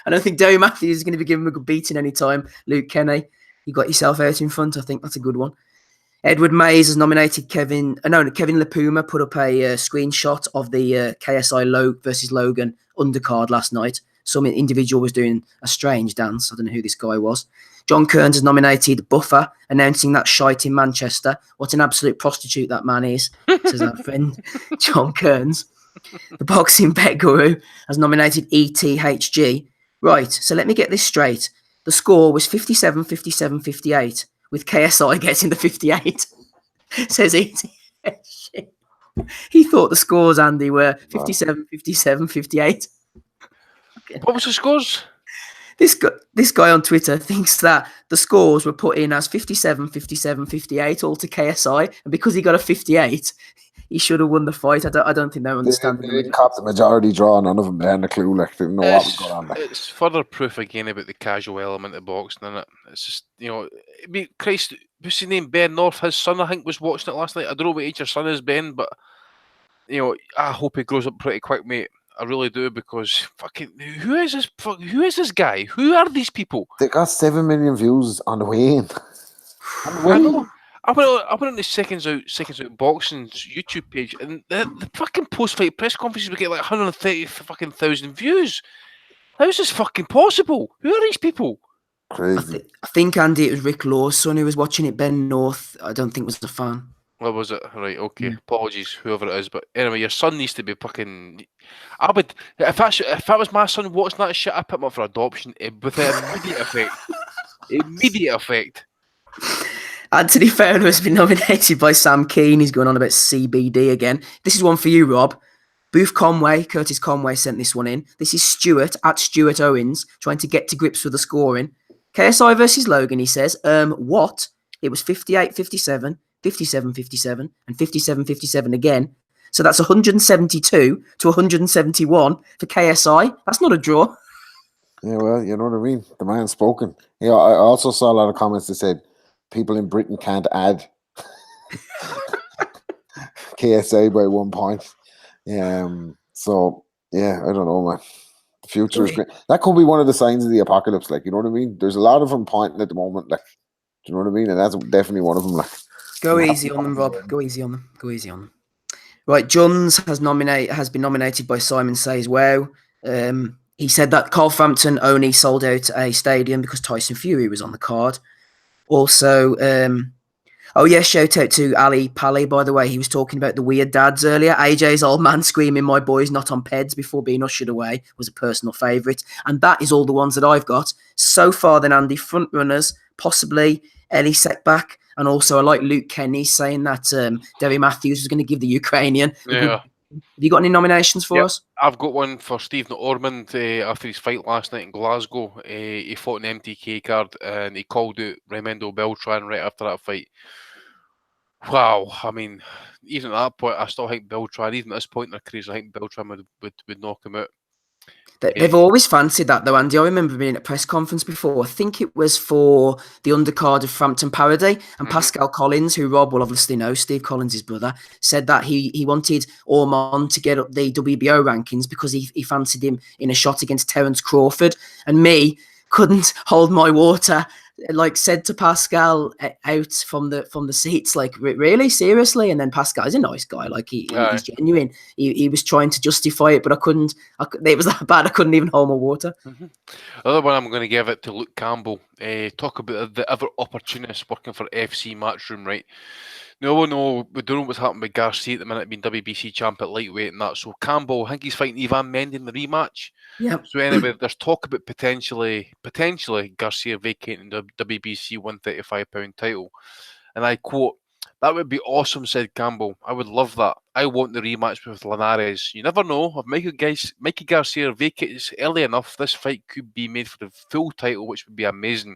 I don't think Derry Matthews is going to be giving him a good beating anytime. Luke Kenny, you got yourself out in front. I think that's a good one. Edward Mays has nominated Kevin Lapuma put up a screenshot of the KSI versus Logan undercard last night. Some individual was doing a strange dance. I don't know who this guy was. John Kearns has nominated Buffer, announcing that shite in Manchester. What an absolute prostitute that man is, says our friend John Kearns. The Boxing Bet Guru has nominated ETHG. Right, so let me get this straight. The score was 57, 57, 58, with KSI getting the 58, says ETHG. He thought the scores, Andy, were 57, 57, 58. Okay. What was the scores? This guy on Twitter thinks that the scores were put in as 57, 57, 58 all to KSI, and because he got a 58, he should have won the fight. I don't think they understand. They didn't cop the majority draw. None of them had a clue. Like, they didn't know what was going on. It's further proof again about the casual element of boxing, isn't it? It's just, you know, Christ, what's his name? Ben North, his son, I think, was watching it last night. I don't know what age your son is, Ben, but, you know, I hope he grows up pretty quick, mate. I really do, because fucking who is this guy? Who are these people? They got 7 million views on the way in. I know. I went on the Seconds Out Boxing's YouTube page, and the fucking post-fight press conferences would get like 130,000 views. How is this fucking possible? Who are these people? Crazy. I think, Andy, it was Rick Law's son who was watching it. Ben North, I don't think was a fan. What was it? Right, okay. Mm. Apologies, whoever it is. But anyway, your son needs to be fucking. I would, if that was my son watching that shit, I'd put him up for adoption with immediate effect. Immediate effect. Anthony Fowler has been nominated by Sam Keane. He's going on about CBD again. This is one for you, Rob. Curtis Conway sent this one in. This is Stuart at Stuart Owens trying to get to grips with the scoring. KSI versus Logan, he says. What? It was 58-57, 57-57, and 57-57 again. So that's 172 to 171 for KSI. That's not a draw. Yeah, well, you know what I mean. The man's spoken. Yeah, I also saw a lot of comments that said people in Britain can't add KSA by 1 point. So yeah, I don't know, man. The future is great. That could be one of the signs of the apocalypse, like, you know what I mean? There's a lot of them pointing at the moment, like, do you know what I mean? And that's definitely one of them. Like, go easy on them, Rob. Go easy on them. Go easy on them. Right, Johns has been nominated by Simon Says Wow. He said that Carl Frampton only sold out a stadium because Tyson Fury was on the card. Also, shout out to Ali Pally, by the way. He was talking about the weird dads earlier. AJ's old man screaming, "My boy's not on PEDs," before being ushered away was a personal favourite. And that is all the ones that I've got. So far, then, Andy, front runners, possibly Ellie Setback. And also, I like Luke Kenny saying that Derry Matthews was going to give the Ukrainian. Yeah. Have you got any nominations for us? I've got one for Stephen Ormond after his fight last night in Glasgow. He fought an MTK card and he called out Raimundo Beltran right after that fight. Wow, I mean, even at that point, I still think Beltran, even at this point in their careers, I think Beltran would knock him out. They've always fancied that, though, Andy. I remember being at a press conference before. I think it was for the undercard of Frampton Parody, and Pascal Collins, who Rob will obviously know, Steve Collins' brother, said that he wanted Ormond to get up the WBO rankings because he fancied him in a shot against Terence Crawford, and me couldn't hold my water. Like, said to Pascal out from the seats, like, really, seriously? And then Pascal's a nice guy, like he's genuine. He was trying to justify it, but I couldn't. It was that bad. I couldn't even hold my water. The other one I'm going to give it to Luke Campbell. Talk about the other opportunist working for FC Matchroom, right? We don't know what's happened with Garcia at the minute, being WBC champ at lightweight and that. So Campbell, I think he's fighting Ivan Mendy in the rematch. Yeah. So anyway, there's talk about potentially Garcia vacating the WBC 135-pound title. And I quote, "That would be awesome," said Campbell. "I would love that. I want the rematch with Linares. You never know. If Mikey Garcia vacates early enough, this fight could be made for the full title, which would be amazing.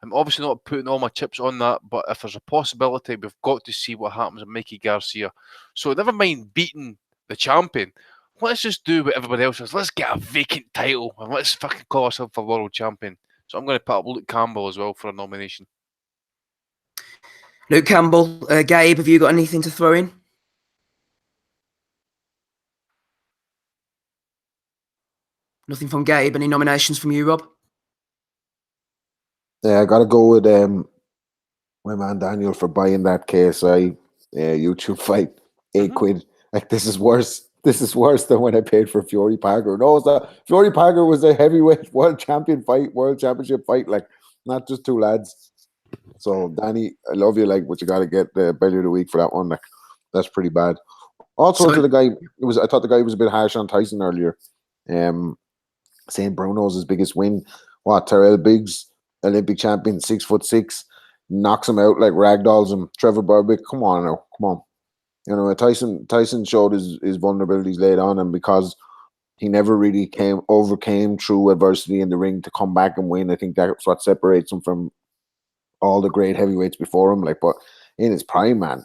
I'm obviously not putting all my chips on that, but if there's a possibility, we've got to see what happens with Mikey Garcia. So never mind beating the champion. Let's just do what everybody else does. Let's get a vacant title and let's fucking call ourselves a world champion." So I'm going to put up Luke Campbell as well for a nomination. Luke Campbell, Gabe, have you got anything to throw in? Nothing from Gabe. Any nominations from you, Rob? Yeah, I got to go with my man Daniel for buying that KSI YouTube fight. £8. Like, this is worse. This is worse than when I paid for Fury Parker. No, Fury Parker was a heavyweight world championship fight. Like, not just two lads. So, Danny, I love you, like, but you got to get the belly of the week for that one. Like, that's pretty bad. Also, to the guy, I thought the guy was a bit harsh on Tyson earlier. Saying Bruno's his biggest win. What, Terrell Biggs, Olympic champion, 6'6", knocks him out like ragdolls him. Trevor Burbick, come on now, come on. You know, Tyson showed his vulnerabilities late on, and because he never really overcame true adversity in the ring to come back and win, I think that's what separates him from all the great heavyweights before him. Like, but in his prime, man,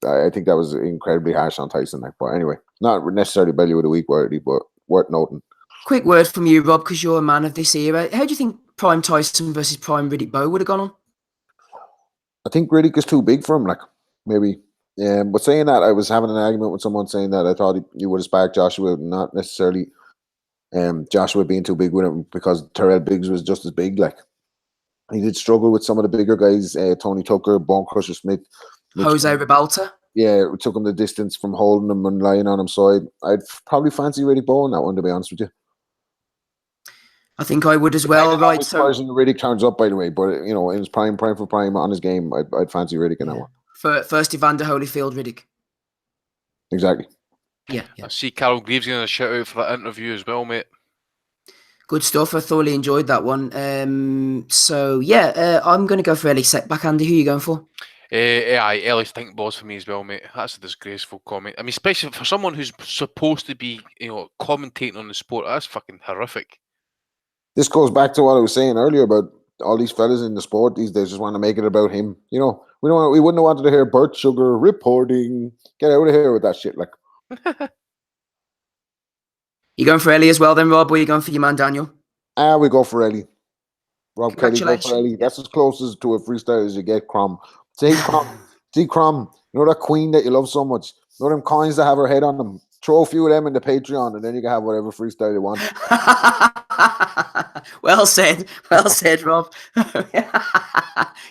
I think that was incredibly harsh on Tyson. Like, but anyway, not necessarily belly of the week worthy, but worth noting. Quick word from you, Rob, because you're a man of this era. How do you think prime Tyson versus prime Riddick Bowe would have gone on? I think Riddick is too big for him, like, maybe. But saying that, I was having an argument with someone saying that I thought he would have sparked Joshua, not necessarily Joshua being too big with him, because Terrell Biggs was just as big, like. He did struggle with some of the bigger guys, Tony Tucker, Bone Crusher Smith. Jose Ribalta. Yeah, it took him the distance from holding him and lying on him. So I'd probably fancy Riddick Bowe in that one, to be honest with you. I think I would as well. Right, so Riddick turns up, by the way, but in his prime for prime on his game, I'd fancy Riddick in that one. First Evander Holyfield, Riddick. Exactly. Yeah. I see Carol Greaves getting a shout out for that interview as well, mate. Good stuff. I thoroughly enjoyed that one. I'm going to go for Ellie Setback. Andy, who are you going for? Ellie Stinkballs for me as well, mate. That's a disgraceful comment. I mean, especially for someone who's supposed to be, commentating on the sport. That's fucking horrific. This goes back to what I was saying earlier about all these fellas in the sport these days just want to make it about him. We wouldn't have wanted to hear Bert Sugar reporting. Get out of here with that shit, like. You going for Ellie as well then, Rob, or are you going for your man Daniel? We go for Ellie. Rob Kelly, go for Ellie. That's as close as to a freestyle as you get, Crom. See, Crom, that queen that you love so much? Them coins that have her head on them? Throw a few of them in the Patreon and then you can have whatever freestyle you want. Well said, Rob.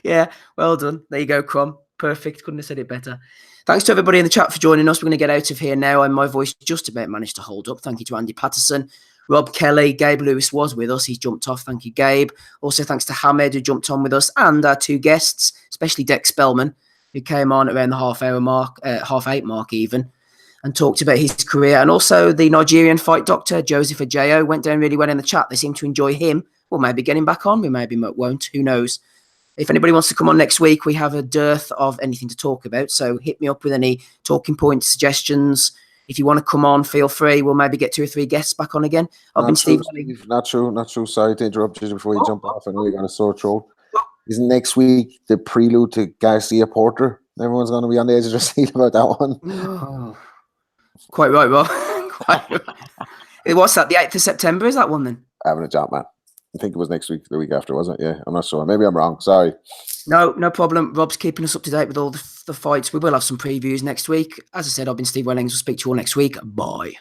Yeah, well done. There you go, Crom. Perfect. Couldn't have said it better. Thanks to everybody in the chat for joining us. We're going to get out of here now, and my voice just about managed to hold up. Thank you to Andy Patterson, Rob Kelly, Gabe Lewis was with us. He's jumped off. Thank you, Gabe. Also, thanks to Hamed, who jumped on with us, and our two guests, especially Dec Spellman, who came on around the half-hour mark, half eight mark even, and talked about his career. And also the Nigerian fight doctor, Joseph Ajo, went down really well in the chat. They seem to enjoy him. We'll maybe get him back on. We maybe won't. Who knows? If anybody wants to come on next week, we have a dearth of anything to talk about. So hit me up with any talking points, suggestions. If you want to come on, feel free. We'll maybe get 2 or 3 guests back on again. I've been Steve. Not true. Sorry to interrupt you before you jump off. I know you got a sore throat. Isn't next week the prelude to Garcia Porter? Everyone's going to be on the edge of their seat about that one. Oh. Quite right, Rob. Quite right. What's that? The 8th of September? Is that one then? Having a job, man. I think it was next week, the week after, wasn't it? Yeah, I'm not sure. Maybe I'm wrong. Sorry. No problem. Rob's keeping us up to date with all the fights. We will have some previews next week. As I said, I've been Steve Wellings. We'll speak to you all next week. Bye.